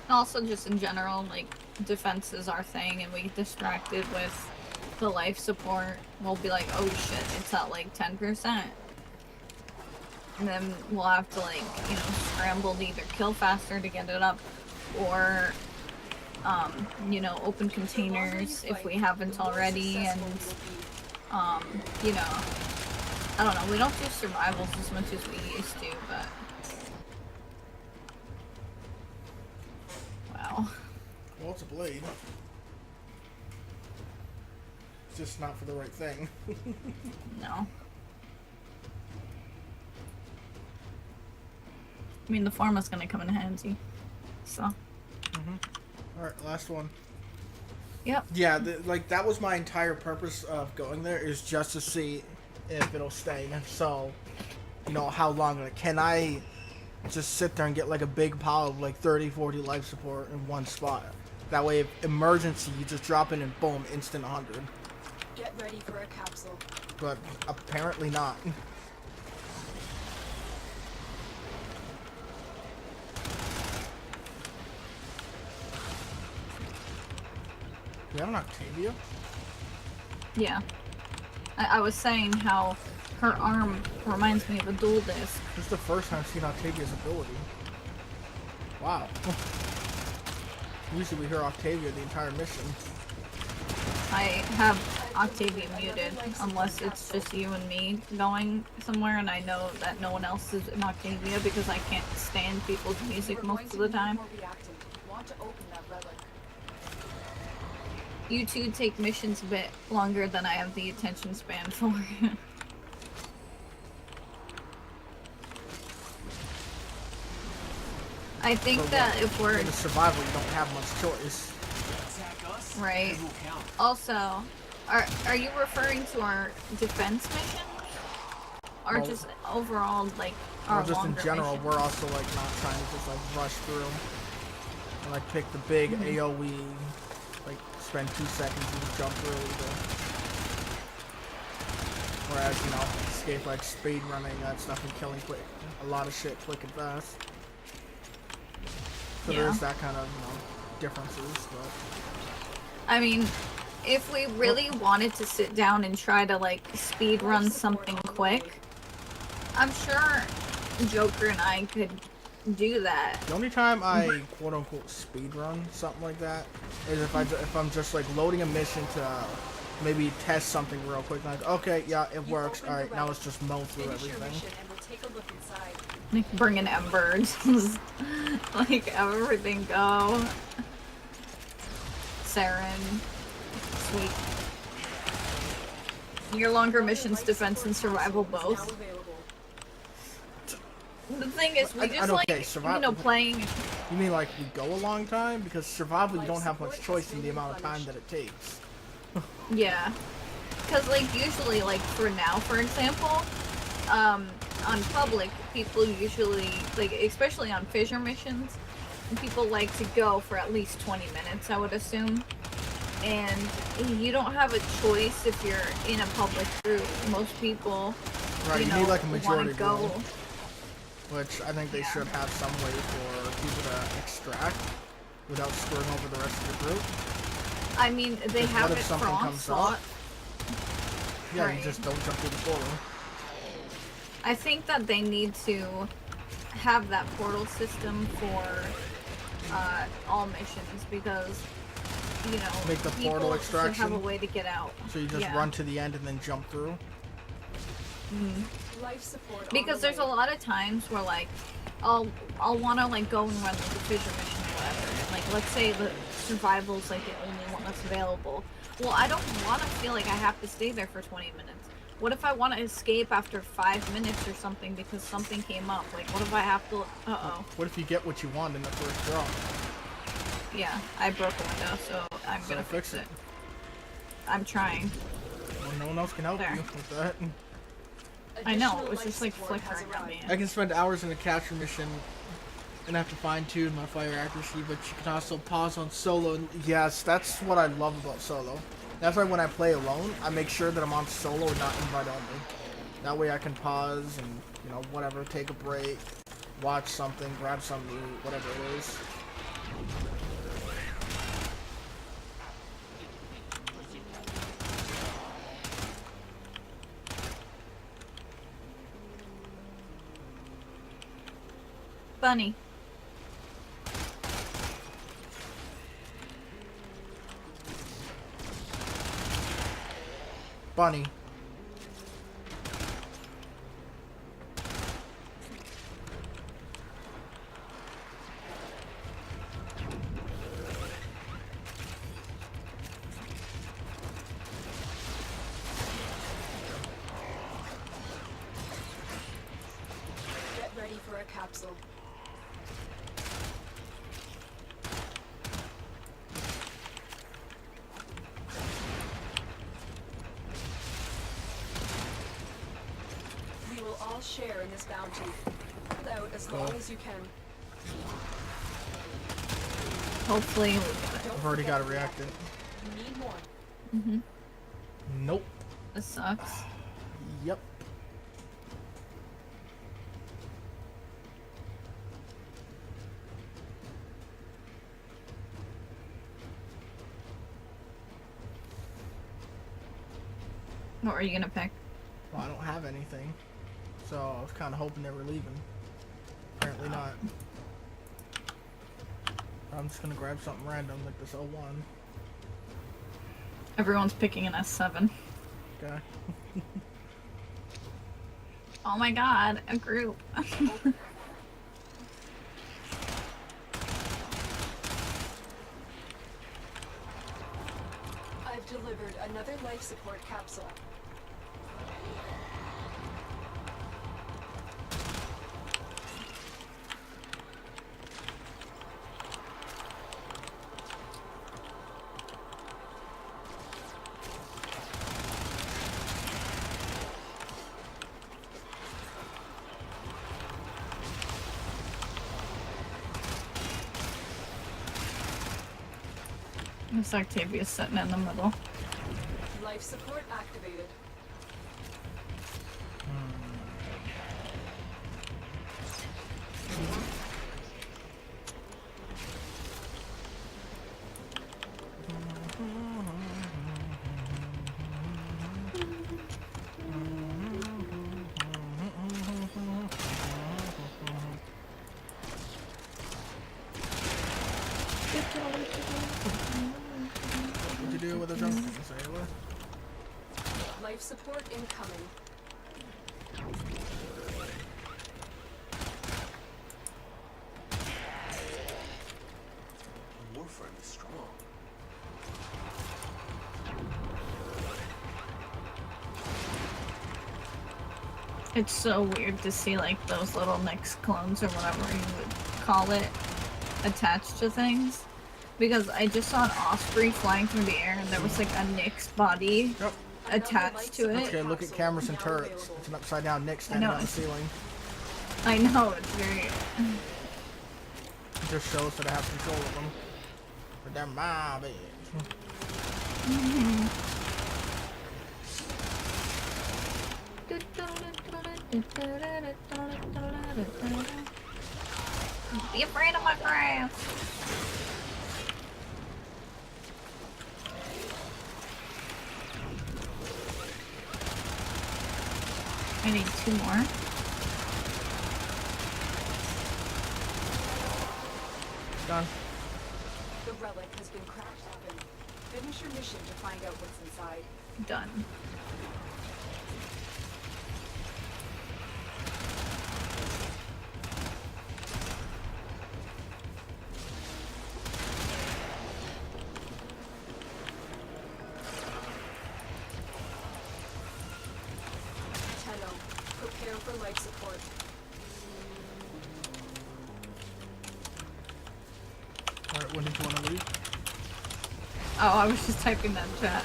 Also, just in general, like, defense is our thing, and we get distracted with the life support. We'll be like, oh shit, it's at like 10%. And then we'll have to, like, you know, scramble to either kill faster to get it up, or, you know, open containers if we haven't already, and, you know, I don't know, we don't do survivals as much as we used to, but... Wow. Well, it's a blade. It's just not for the right thing. No. I mean, the forma's gonna come in handy, so. Alright, last one. Yep. Yeah, like, that was my entire purpose of going there, is just to see if it'll stay. And if so, you know, how long. Like, can I just sit there and get like a big pile of like 30, 40 life support in one spot. That way, if emergency, you just drop in and boom, instant 100. Get ready for a capsule. But apparently not. We have an Octavia? Yeah. I was saying how her arm reminds me of a dual disc. This is the first time I've seen Octavia's ability. Wow. Usually we hear Octavia the entire mission. I have Octavia muted unless it's just you and me going somewhere, and I know that no one else is in Octavia because I can't stand people's music most of the time. Want to open that relic. You two take missions a bit longer than I have the attention span for. I think that if we're in the survival, you don't have much choice. right. Also, are you referring to our defense mission, or Well, just overall like our Or just in longer general, mission? we're also like not trying to just like rush through and like pick the big AoE, like spend 2 seconds and just jump through. Whereas, you know, escape like speed running, that stuff and killing quick, a lot of shit quick and fast. So Yeah. there's that kind of, you know, differences. But I mean, if we really wanted to sit down and try to like speed run something quick, I'm sure Joker and I could do that. the only time I quote unquote speed run something like that is if I'm just like loading a mission to maybe test something real quick. Like, okay, yeah, it works. All right, now let's just mow through Finish your everything. mission and we'll take a look inside. Like bring an Ember, just like everything go. Saren, sweet. Your longer missions, defense and survival both. The thing is, we I just don't- like, okay, survival- you know, playing. You mean like we go a long time? Because survival, you don't have much choice in the amount of time that it takes. Yeah. Because, like, usually, like, for now, for example, on public, people usually, like, especially on fissure missions, people like to go for at least 20 minutes, I would assume. And you don't have a choice if you're in a public group. Most people, Right, you know, need like a want majority to go. rule, which I think they Yeah. should have some way for people to extract without screwing over the rest of the group. I mean, they 'Cause have what it if for something comes onslaught. up? Yeah, Right. you just don't jump through the portal. I think that they need to have that portal system for all missions because, you know, Make the people portal should have a extraction? way to get out. So you just Yeah. run to the end and then jump through. Life support. Because there's a lot of times where like I'll want to like go and run like a fissure mission or whatever. And, like let's say the survival's like the only one that's available. Well, I don't want to feel like I have to stay there for 20 minutes. What if I want to escape after 5 minutes or something because something came up? Like, what if I have to? What if you get what you want in the first drop? Yeah, I broke a window, so I'm So gonna fix fix it. it. I'm trying. Well, no one else can help There. you with that. I know, Additional it was life just like support has flickering at me. arrived. I can spend hours in a capture mission and have to fine tune my fire accuracy, but you can also pause on solo. And yes, that's what I love about solo. That's why when I play alone, I make sure that I'm on solo and not invite only. That way I can pause and, you know, whatever, take a break, watch something, grab some loot, whatever it is. Bunny. Bunny. Get ready for a capsule. We will all share in this bounty. The out as long as you can. Hopefully we'll get it. I've already got a reactant. You need more. Mm-hmm. Nope. This sucks. Yep. What were you gonna pick? Well, I don't have anything, so I was kind of hoping they were leaving. Apparently not. I'm just gonna grab something random like this 01. Everyone's picking an S7. Okay. Oh my god, a group. I've delivered another life support capsule. This Octavia's sitting in the middle. Life support activated. What'd you do with the jump thing, Sailor? Life support incoming. Warframe is strong. It's so weird to see like those little Nyx clones or whatever you would call it attached to things. Because I just saw an osprey flying through the air and there was like a Nyx body Yep. attached to it. Okay, look at cameras and turrets. It's an upside down Nick standing know, on the it's- ceiling. I know, it's very... It just shows that I have control of them. But they're my bitch. Be afraid of my grass! I need 2 more. Done. The relic has been cracked open. Finish your mission to find out what's inside. Done. Tenno, prepare for life support. Alright, when did you want to leave? Oh, I was just typing that in chat.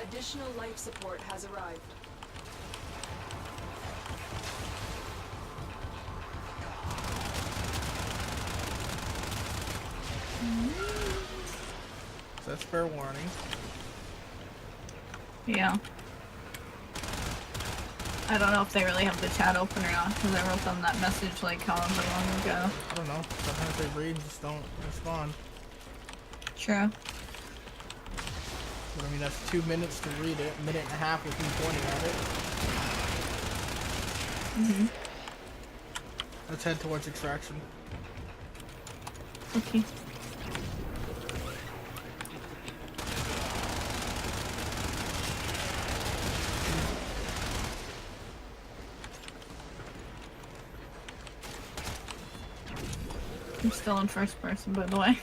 Additional life support has arrived. So that's fair warning. Yeah. I don't know if they really have the chat open or not, because I wrote them that message like however long ago. I don't know. Sometimes they read and just don't respond. True. But I mean, that's 2 minutes to read it, a minute and a half with me pointing at it. Let's head towards extraction. Okay. I'm still in first person, by the way.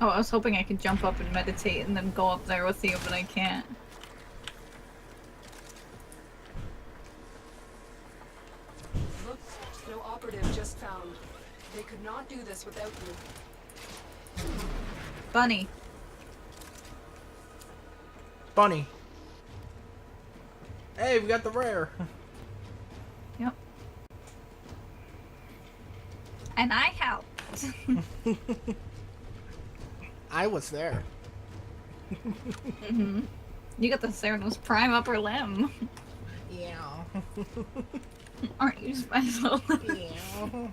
Oh, I was hoping I could jump up and meditate and then go up there with you, but I can't. Look, no operative just found. They could not do this without you. Bunny. Bunny. Hey, we got the rare. Yep. And I helped. I was there. Mm-hmm. You got the Ceranos Prime upper limb. Yeah. Aren't you special? Yeah.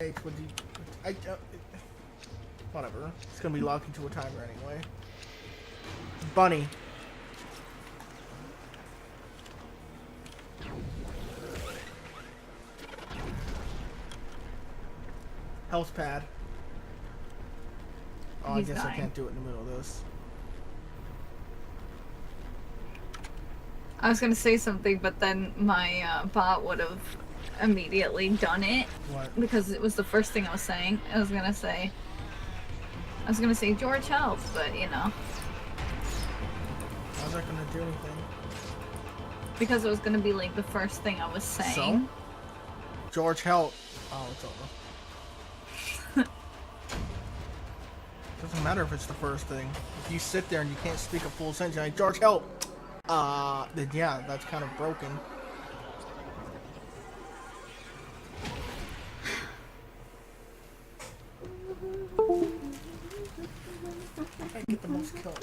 Nate, would you... whatever. It's gonna be locked into a timer anyway. Bunny. Health pad. Oh, He's I guess I dying. can't do it in the middle of this. I was gonna say something, but then my bot would have immediately done it What? because it was the first thing I was saying. I was gonna say George help, but you know, How's that gonna do anything? because it was gonna be like the first thing I was saying. So? George, help. Oh, it's over. Doesn't matter if it's the first thing. If you sit there and you can't speak a full sentence, you're like, George, help! Then yeah, that's kind of broken. I get the most kills.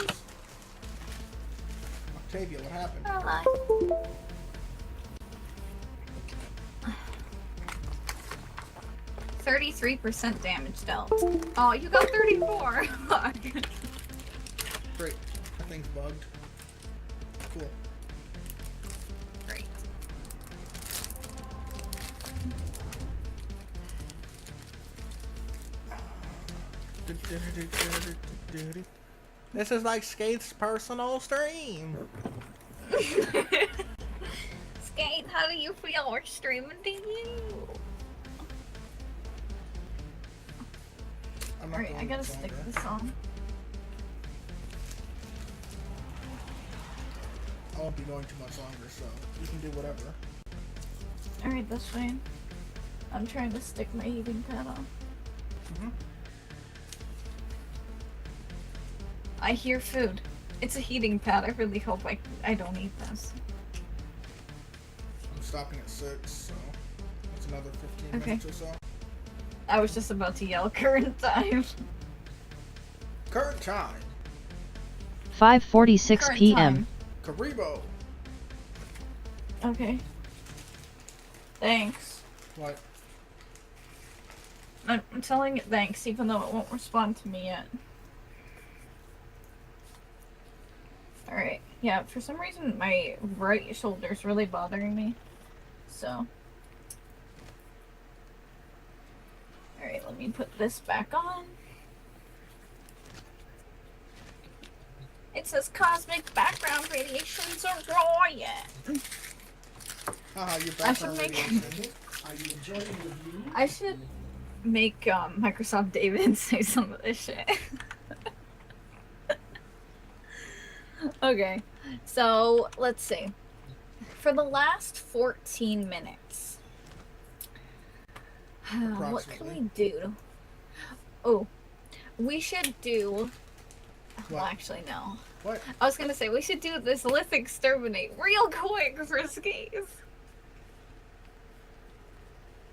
Octavia, what happened? 33% damage dealt. Oh, you got 34. Great. That thing's bugged. Cool. Great. This is like Skate's personal stream. Skate, how do you feel? We're streaming to you. I'm not Alright, going I gotta much stick longer. this on. I won't be going too much longer, so you can do whatever. Alright, that's fine. I'm trying to stick my heating pad on. Mhm. I hear food. It's a heating pad. I really hope I don't eat this. I'm stopping at 6, so that's another 15 Okay. minutes or so. I was just about to yell current time. Current time. 5:46 Current p.m. Karibo. time. Okay. Thanks. What? I'm telling it thanks, even though it won't respond to me yet. Alright. Yeah, for some reason my right shoulder's really bothering me. So. Alright, let me put this back on. It says cosmic background radiations are riot. Haha, you're I back should on make- radiation. Are you enjoying the view? I should make Microsoft David say some of this shit. Okay, so let's see. For the last 14 minutes, what can we do? Oh, we should do. Well, What? actually, no. What? I was gonna say we should do this Lith Exterminate real quick for Skates.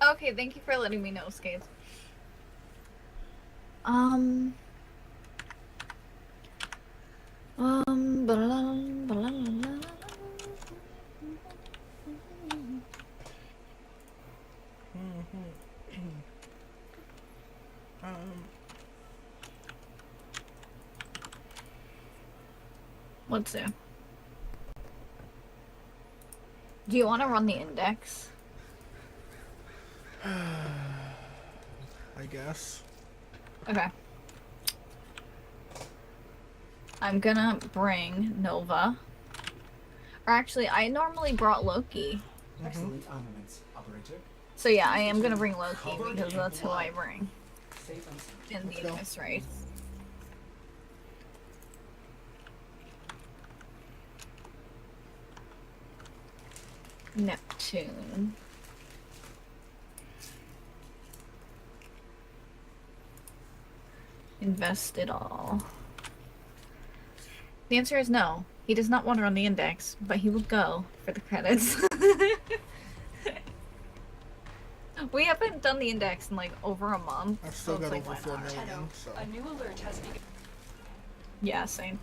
Okay, thank you for letting me know, Skates. Ba-la-la-la-la-la-la. Let's see. Do you want to run the index? I guess. Okay. I'm gonna bring Nova. Or actually, I normally brought Loki. Excellent armaments, operator. So yeah, I am gonna bring Loki because that's who I bring Safe and sound. in the Ignis race. Neptune. Invest it all. The answer is no. He does not want to run the index, but he will go for the credits. We haven't done the index in like over a month. I've still so it's got like, over why 4 not? million, so. A new alert has begun. Yeah, same.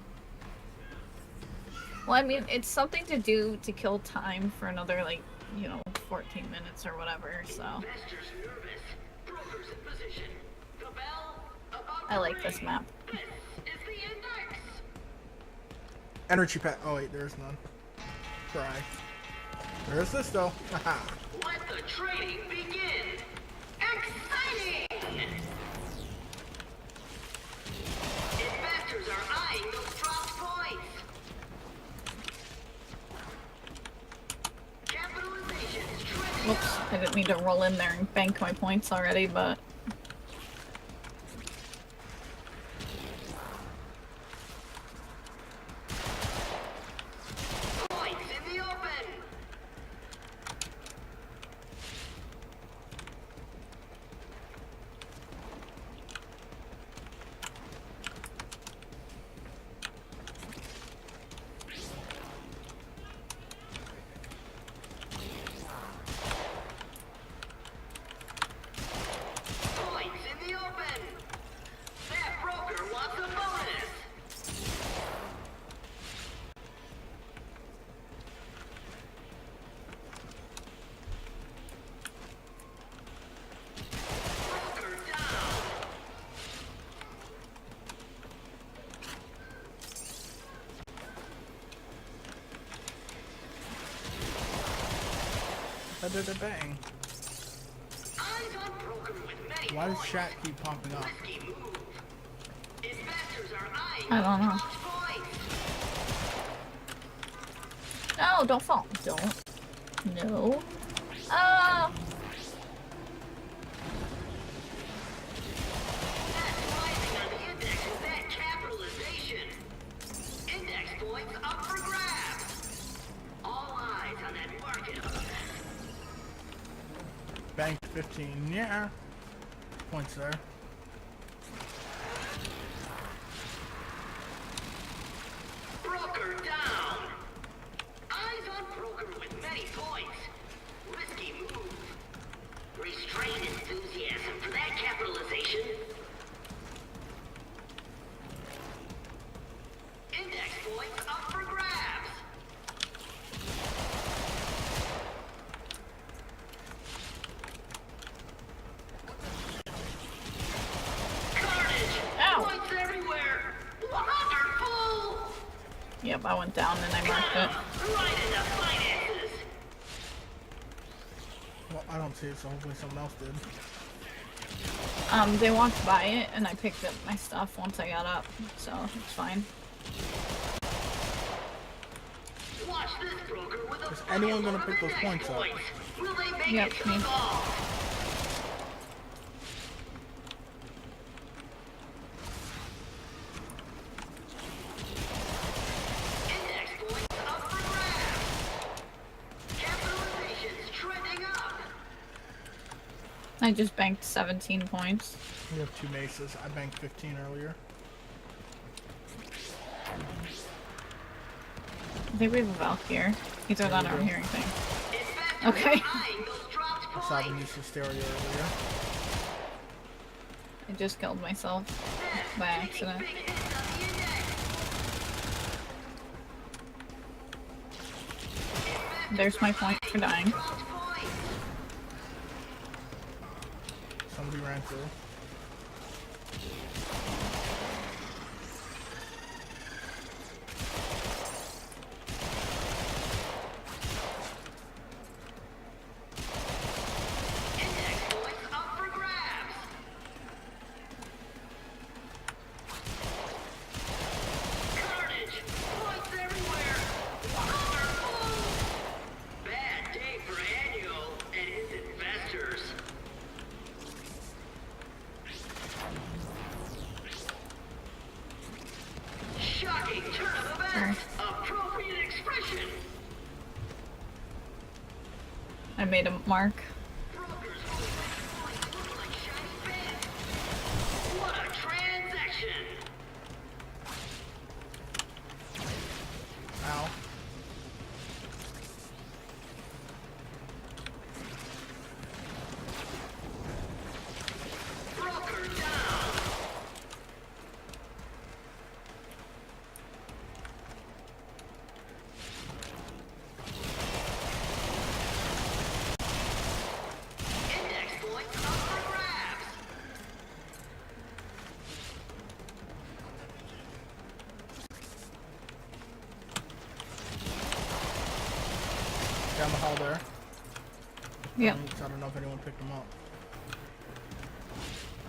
Well, I mean, it's something to do to kill time for another, like, 14 minutes or whatever, so. I like this map. Energy pack. Oh wait, there's none. Try. There's this though. Haha. Let the training begin! Exciting! Investors are eyeing those dropped points. Capitalization is trending Whoops, I didn't mean to roll in there and bank my points already, but. points in the open. Points in the open. That broker wants a bonus. Broker down. Bang. Eyes on broker with many Why does points. chat keep popping up? Risky move. Investors are eyeing I don't know. those dropped points. No, don't fall. Don't. No. That's rising on the index with that capitalization. Index points up for grabs. All eyes on that market. Banked 15. Yeah. Points there. Broker down. Eyes on broker with many points. Risky move. Restrained enthusiasm for that capitalization. Index points up for grabs. Carnage! Ow. Points everywhere! Wonderful! Yep, I went down and I marked it. Right into finances! Well, I don't see it, so hopefully someone else did. They walked by it and I picked up my stuff once I got up, so it's fine. Watch this broker with a Is anyone gonna pick those index points up? Will they make Yep, it to me. the ball? Index points up for grabs. Capitalization's trending up. I just banked 17 points. We have 2 maces. I banked 15 earlier. I think we have a Valk here. Either that or I'm hearing things. Investors Okay. are eyeing those dropped I saw them points. use hysteria earlier. I just killed myself by accident. Big hits on the index. There's my point for dying. Dropped points. Somebody ran through. Index points up for grabs. Carnage! Points everywhere! Wonderful! Bad day for Annual and his investor. I made a mark. Brokers points look like shiny bits. What a transaction! Ow. Broker down. Index points up for grabs. Down the hall there. Yep. I don't know if anyone picked them up.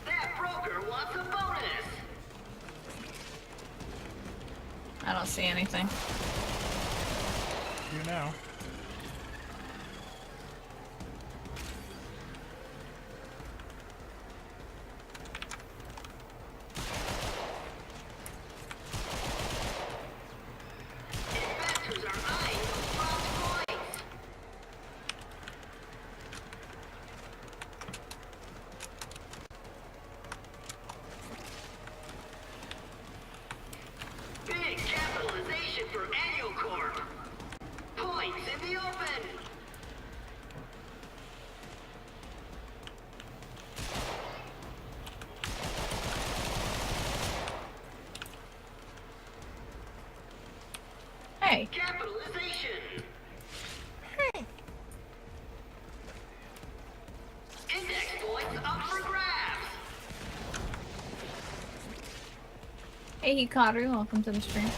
That broker wants a bonus. I don't see anything. You now. Investors are eyeing those dropped points. Big capitalization for Annual Corp. Points in the open. Hey. Capitalization. Index points up for grabs. Hey Hikaru, welcome to the stream.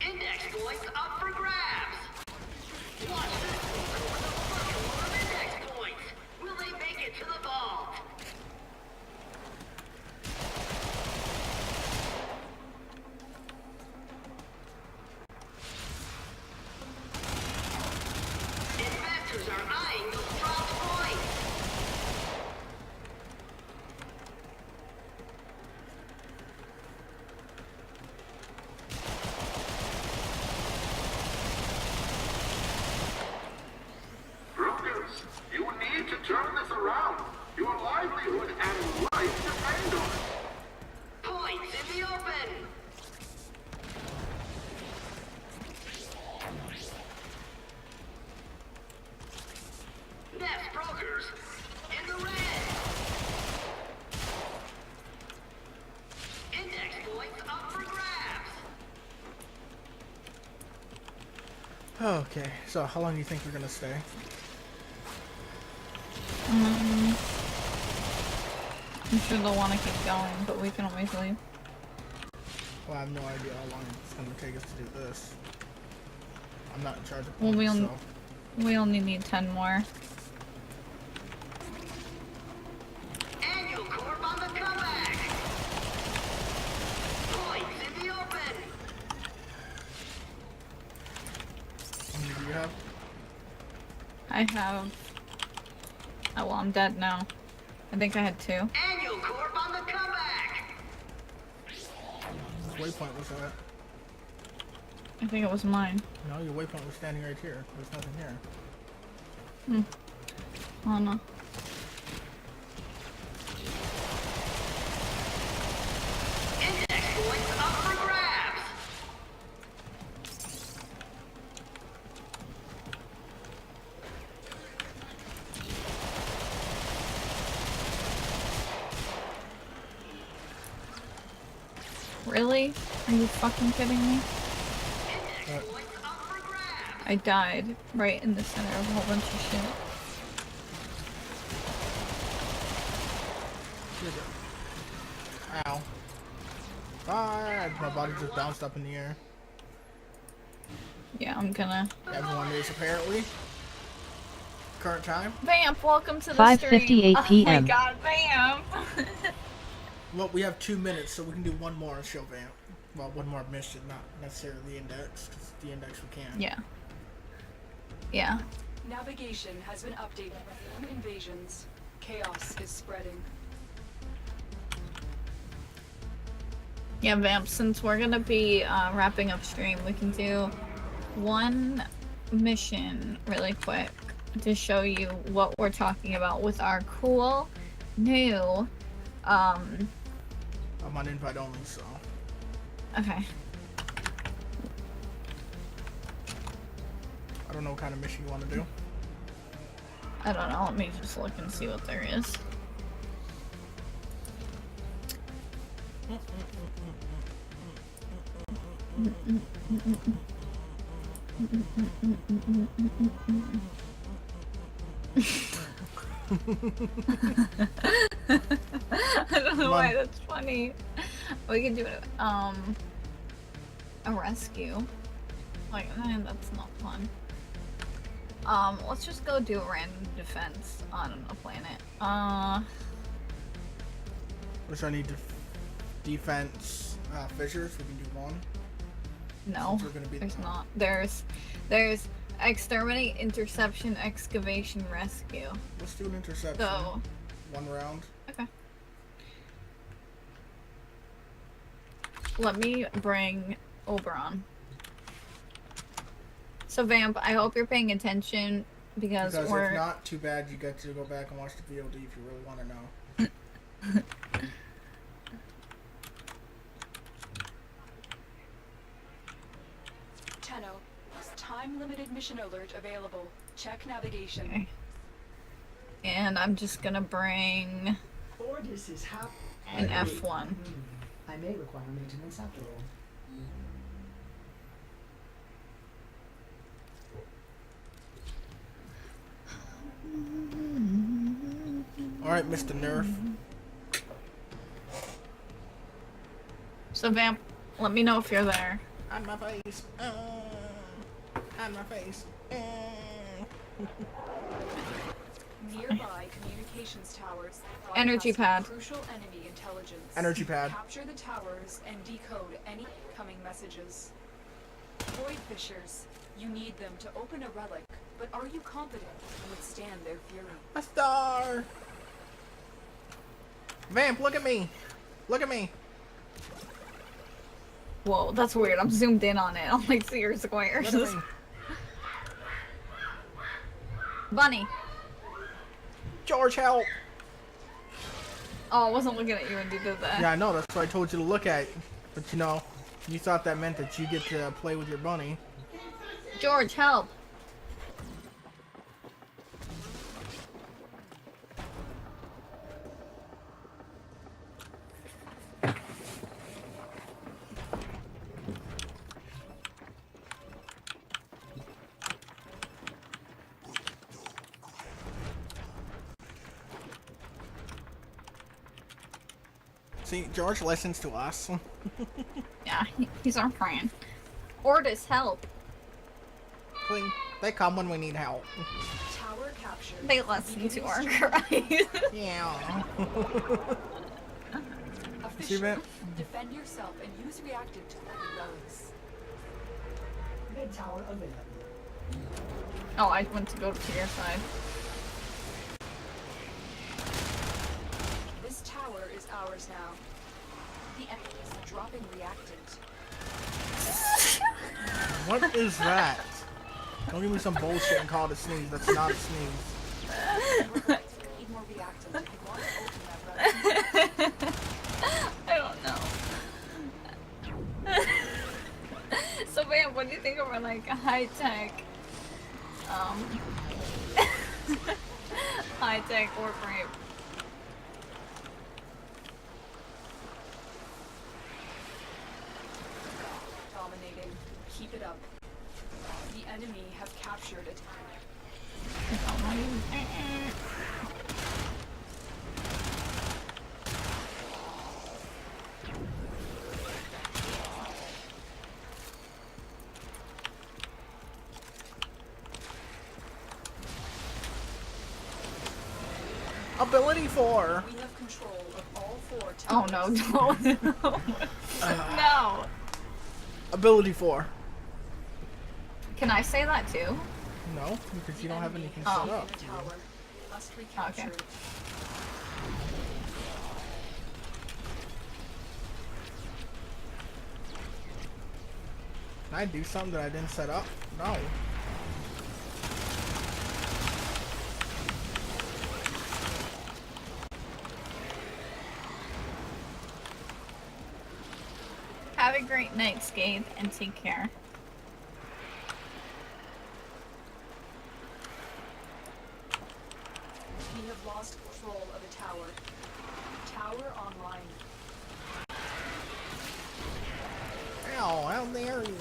Index points up for grabs. Watch this broker with a fucking load of index points. Will they make it to the vault? Investors are eyeing those dropped points. Brokers, you need to turn this around. Your livelihood and life depend on it. Points in the open. Nest brokers in the red. Index points up for grabs. Okay, so how long do you think we're gonna stay? I'm sure they'll want to keep going, but we can always leave. Well, I have no idea how long it's gonna take us to do this. I'm not in charge of Well, points, we'll- so... We only need 10 more. Annual Corp on the comeback. Points in the open. How many do you have? I have... Oh, well, I'm dead now. I think I had 2. Annual Corp on the comeback. Which waypoint was that? I think it was mine. No, your waypoint was standing right here. There's nothing here. Oh no. Index points up for grabs. Really? Are you fucking kidding me? Index points up for grabs. I died right in the center of a whole bunch of shit. Ow. Ah, my body just bounced up in the air. Yeah, I'm gonna... Everyone is apparently. Current time. Vamp, welcome to the 5:58 stream. Oh my PM. god, Vamp! Well, we have 2 minutes, so we can do one more and show Vamp. Well, one more mission, not necessarily the index, because the index we can. Yeah. Yeah. Navigation has been updated. Invasions. Chaos is spreading. Yeah, Vamp, since we're gonna be wrapping up stream, we can do one mission really quick to show you what we're talking about with our cool new I'm on invite only, so. okay. I don't know what kind of mission you want to do. I don't know, let me just look and see what there is. I don't know why that's funny. We can do it. A rescue. Like, man, that's not fun. Let's just go do a random defense on a planet. Which I need to defense fissures. We can do one. No, Since we're gonna be there's the- not. There's exterminate, interception, excavation, rescue. Let's do an interception. So, One round. okay. Let me bring Oberon. So Vamp, I hope you're paying attention because Because we're if not, too bad. You get to go back and watch the VOD if you really want to know. Tenno, time-limited mission alert available. Check navigation. okay. And I'm just gonna bring Ordis is hap. an F1. I may require maintenance after all. Alright, Mr. Nerf. So Vamp, let me know if you're there. On my face. On my face. Nearby communications towers. Energy broadcast pad. Crucial enemy intelligence. Energy pad. Capture the towers and decode any incoming messages. Void Fissures. You need them to open a relic, but are you confident to withstand their fury? A star. Vamp, look at me. Look at me. Whoa, that's weird. I'm zoomed in on it. I'm like, see your squares. Look at me. Bunny. George, help. Oh, I wasn't looking at you when you did that. Yeah, I know. That's what I told you to look at. But you know, you thought that meant that you get to play with your bunny. George, help. See, George listens to us. Yeah, he's our friend. Ordis, help. Please, they come when we need help. Tower captured. They listen to our cries. Yeah. A See, Fissure. Vamp? Defend yourself and use reactive to open relics. Mid tower available. Oh, I went to go to your side. This tower is ours now. The enemy is dropping reactant. What is that? Don't give me some bullshit and call it a sneeze. That's not a sneeze. Need more reactant if you want to open that relic. I don't know. So, Vamp, what do you think of our, like, high-tech, high-tech warp rape? Dominating. Keep it up. The enemy have captured it. Ability 4. We have control of all four Oh towers. no, don't. No. Ability 4. Can I say that too? No, because you don't have anything Oh. set up. The tower must recapture Okay. it. I do something that I didn't set up? No. Have a great night, Skate, and take care. We have lost control of a tower. Tower online. Ow, how dare you?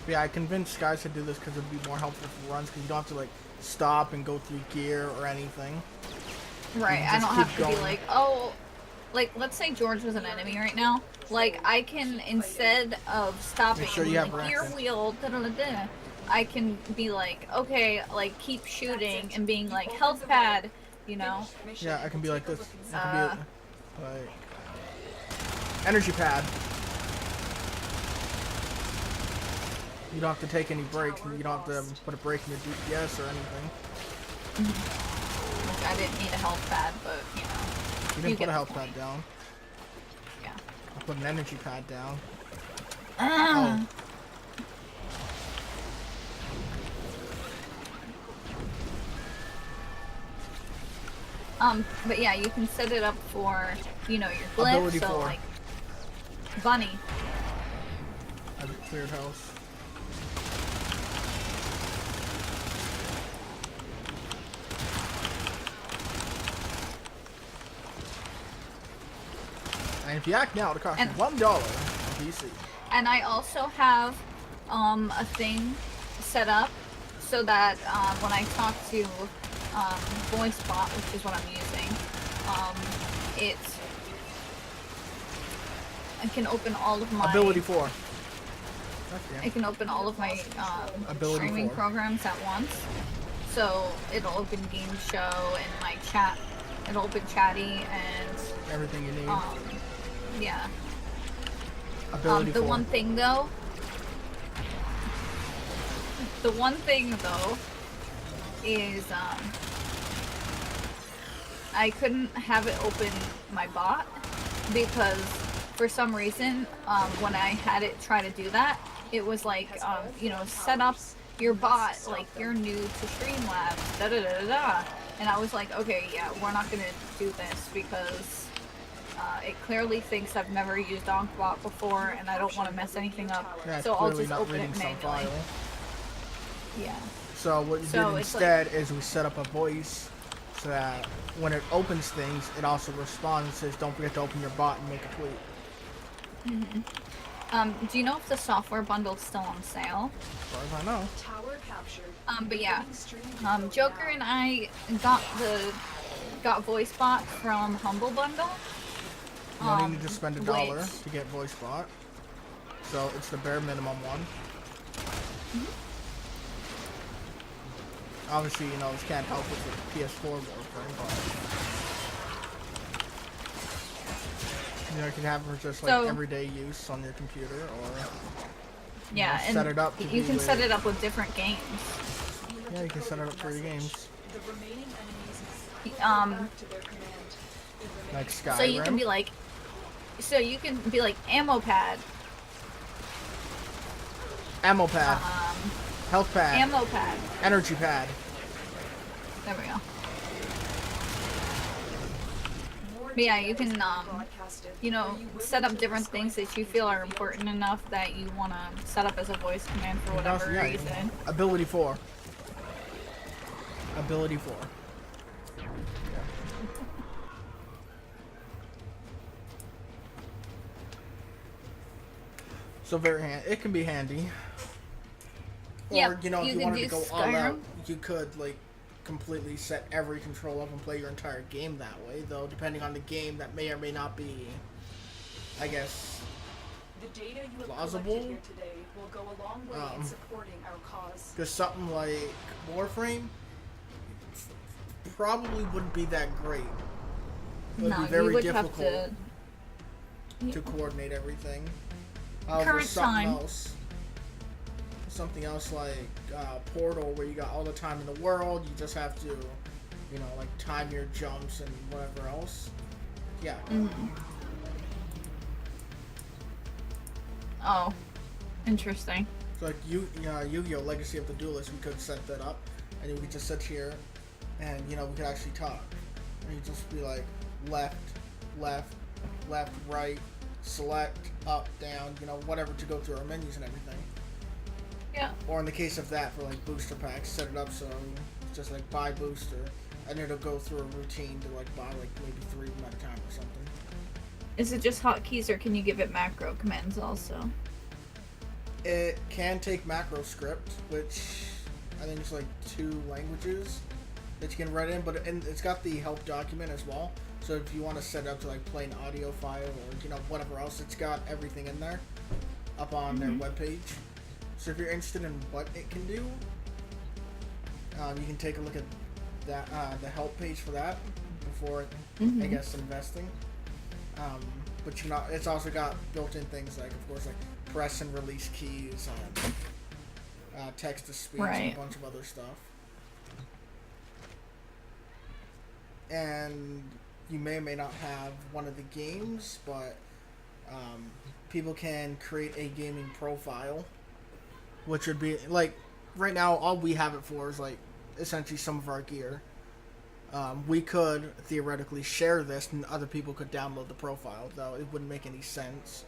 Yeah, I convinced guys to do this because it'd be more helpful for runs because you don't have to like stop and go through gear or anything. Right, You I just don't have keep to be going. like, oh, like, let's say George was an enemy right now. Like, I can, instead of stopping, Make sure and you being have like, gear reaction. wheel, da-da-da-da, I can be like, okay, like, keep shooting and being like, health pad, you know? Mission. Yeah, I can be like Take a this. look I inside. can be like energy pad. You don't have to take any breaks. You don't have to put a break in your DPS or anything. Like, I didn't need a health pad, but, you know. You didn't You put get a health the pad point. down. Yeah. I put an energy pad down. Ah. But yeah, you can set it up for, you know, your glyph, Ability so 4. like, bunny. I've cleared house. And if you act now, it'll cost you And- $1 on PC. And I also have, a thing set up so that, when I talk to, voice bot, which is what I'm using, I can open all of my... Ability 4. I can open all of my Ability streaming 4. programs at once. So it'll open Game Show and my chat. It'll open Chatty and Everything you need. yeah. Ability The 4. one thing though. The one thing though is I couldn't have it open my bot because for some reason when I had it try to do that, it was like you know, set up your bot like you're new to Streamlabs, da da da da da. And I was like, okay, yeah, we're not gonna do this because it clearly thinks I've never used DonkBot before and I don't want to mess anything up. Yeah, it's So I'll clearly just not open reading it some manually. file. Yeah. So what you So did it's instead is we set up a voice so that when it opens things, it also responds and says, don't forget to open your bot and make a tweet. Do you know if the software bundle's still on sale? As far as I know. Tower captured. But yeah, Streaming Joker and I got voice bot from Humble Bundle. You only need to spend $1 which- to get voice bot. So it's the bare minimum one. Obviously, you know, this can't help with the PS4 warframe, but you know, you can have it for just like So- everyday use on your computer, or Yeah, know, and set it up to you be can set with- it up with different games. yeah, you can set it up for your games, The remaining enemies Um, back to their command. The remaining like Skyrim. So you can be like, ammo pad, ammo pad, health pad, ammo pad. energy pad. There we go. more But yeah, data you is can being broadcasted. you know, Are you willing set up to different risk things life that you into feel the are field? important enough that you want to set up as a voice command for And also, whatever yeah, reason. Ability 4. Ability 4. So it can be handy. Yeah, Or, you know, you if you can wanted to do go all out, Skyrim. you could, like, completely set every control up and play your entire game that way. Though, depending on the game, that may or may not be, I guess, The data you have plausible. collected here today will go a long way in supporting our cause. Because something like Warframe probably wouldn't be that great. It would No, be very you would difficult have to. to coordinate everything. However, Current time. Something else like Portal, where you got all the time in the world, you just have to you know, like time your jumps and whatever else. Yeah. Oh, interesting. So like Yu-Gi-Oh! Legacy of the Duelist, we could set that up, and we could just sit here, and you know we could actually talk, and you just be like left, left, left, right, select, up, down, you know, whatever to go through our menus and everything. Yeah. Or in the case of that, for like booster packs, set it up so it's just like buy booster, and it'll go through a routine to like buy like maybe 3 of them at a time or something. Is it just hotkeys, or can you give it macro commands also? It can take macro script, which I think is like 2 languages that you can write in, but it's got the help document as well. So if you want to set it up to like play an audio file or you know whatever else, it's got everything in there up on their webpage. So if you're interested in what it can do, you can take a look at that the help page for that before I guess investing. But you know, it's also got built-in things like, of course, like press and release keys and text to speech and a bunch of other stuff. And you may or may not have one of the games, but people can create a gaming profile, which would be like right now all we have it for is like essentially some of our gear. We could theoretically share this and other people could download the profile, though it wouldn't make any sense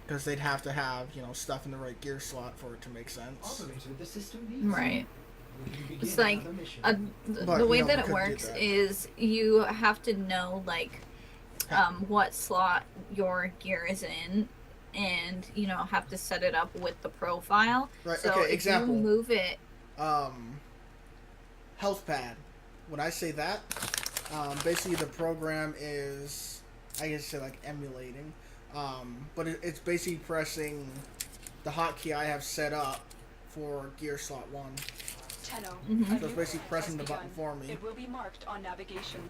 because they'd have to have, you know, stuff in the right gear slot for it to make sense. Operator, the system needs Right. you. We can begin It's like another mission. the way you know, that we it couldn't do works that. is you have to know like what slot your gear is in, and you know have to set it up with the profile. Right, So okay, if example. you move it, Health pad. When I say that, basically the program is, I guess say like emulating, but it's basically pressing the hotkey I have set up for gear slot 1. Tenno, Mhm. a So it's new basically path pressing has the button begun. for me. It will be marked on navigation.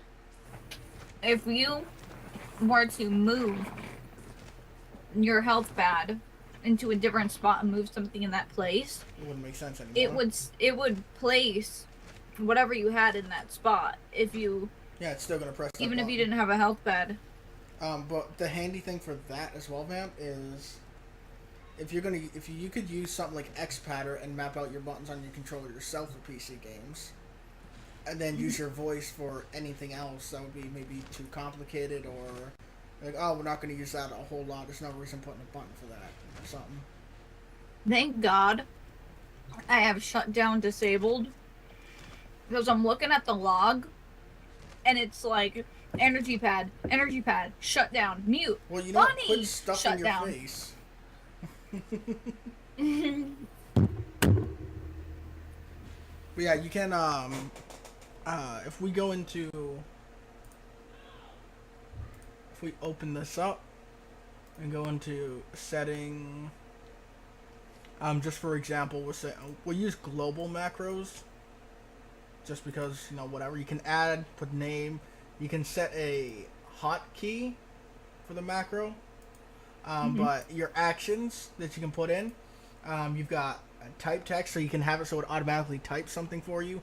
if you were to move your health pad into a different spot and move something in that place, It wouldn't make sense anymore. it would place whatever you had in that spot if you Yeah, it's still gonna press that even if button. you didn't have a health pad. But the handy thing for that as well, ma'am, is if you could use something like XPatter and map out your buttons on your controller yourself for PC games, and then use your voice for anything else that would be maybe too complicated or like, oh, we're not going to use that a whole lot. There's no reason putting a button for that or something. Thank God I have shutdown disabled, because I'm looking at the log and it's like energy pad, shut down, mute. Well, you know, Bunny, quit stuffing shut your down. face. But yeah, you can if we go into, if we open this up and go into setting, just for example, we'll use global macros just because, you know, whatever. You can add, put name, you can set a hotkey for the macro, but your actions that you can put in, you've got type text, so you can have it so it automatically types something for you.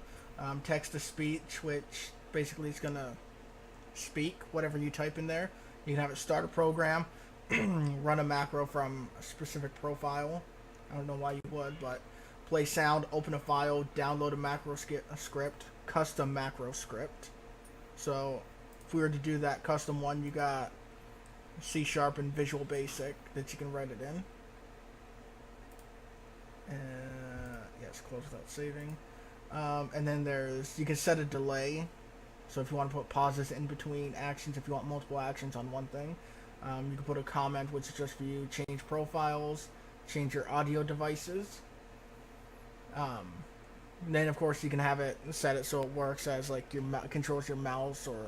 Text to speech, which basically is gonna speak whatever you type in there. You can have it start a program, run a macro from a specific profile. I don't know why you would, but play sound, open a file, download a macro script, custom macro script. So if we were to do that custom one, you got C# and Visual Basic that you can write it in. Yes, close without saving. And then you can set a delay. So if you want to put pauses in between actions, if you want multiple actions on one thing, you can put a comment, which is just for you, change profiles, change your audio devices. And then of course you can have it set it so it works as like controls your mouse or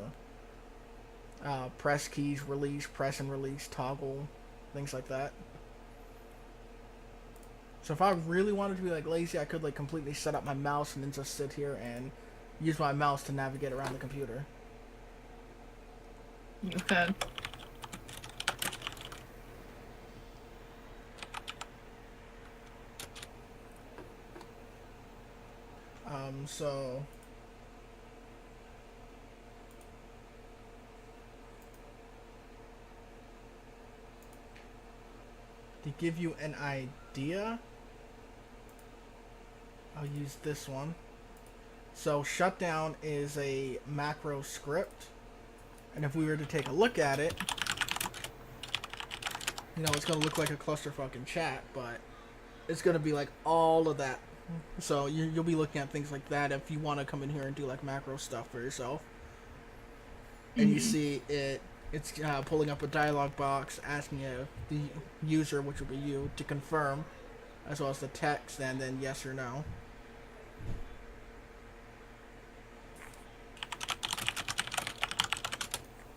press keys, release, press and release, toggle, things like that. So if I really wanted to be like lazy, I could like completely set up my mouse and then just sit here and use my mouse to navigate around the computer. You could. So To give you an idea, I'll use this one. So shutdown is a macro script, and if we were to take a look at it, you know, it's gonna look like a clusterfuck in chat, but it's gonna be like all of that. So you'll be looking at things like that if you want to come in here and do like macro stuff for yourself. And you see it's pulling up a dialog box asking you, the user, which will be you, to confirm, as well as the text, and then yes or no.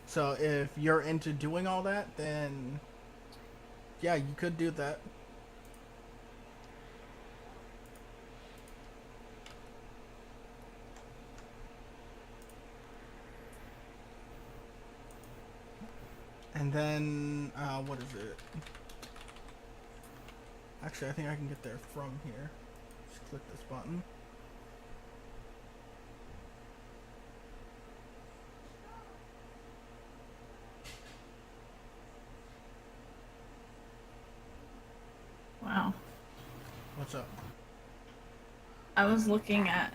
So if you're into doing all that, then yeah, you could do that. And then, what is it? Actually, I think I can get there from here. Just click this button. Wow. What's up? I was looking at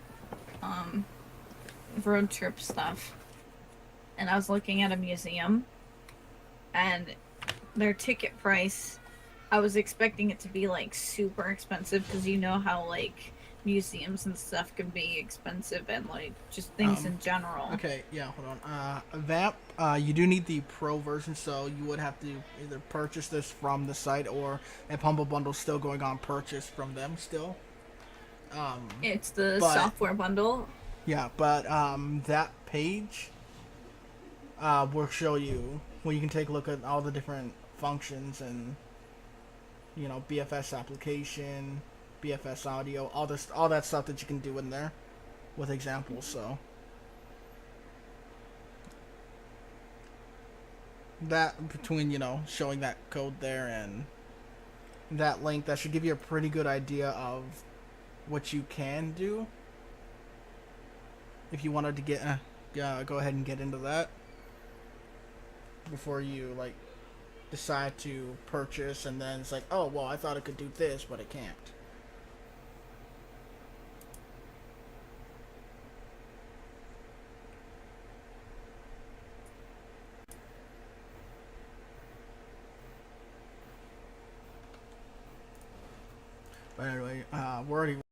road trip stuff, and I was looking at a museum, and their ticket price, I was expecting it to be like super expensive, because you know how like museums and stuff can be expensive, and like just things in general. Okay, yeah, hold on. Vamp, you do need the pro version, so you would have to either purchase this from the site, or if Humble Bundle's still going on, purchase from them still. It's the but- software bundle. Yeah, but that page will show you where you can take a look at all the different functions and, you know, BFS application, BFS audio, all that stuff that you can do in there with examples. So that, between, you know, showing that code there and that link, that should give you a pretty good idea of what you can do if you wanted to get go ahead and get into that before you like decide to purchase, and then it's like, oh well, I thought it could do this, but it can't. But anyway, we're already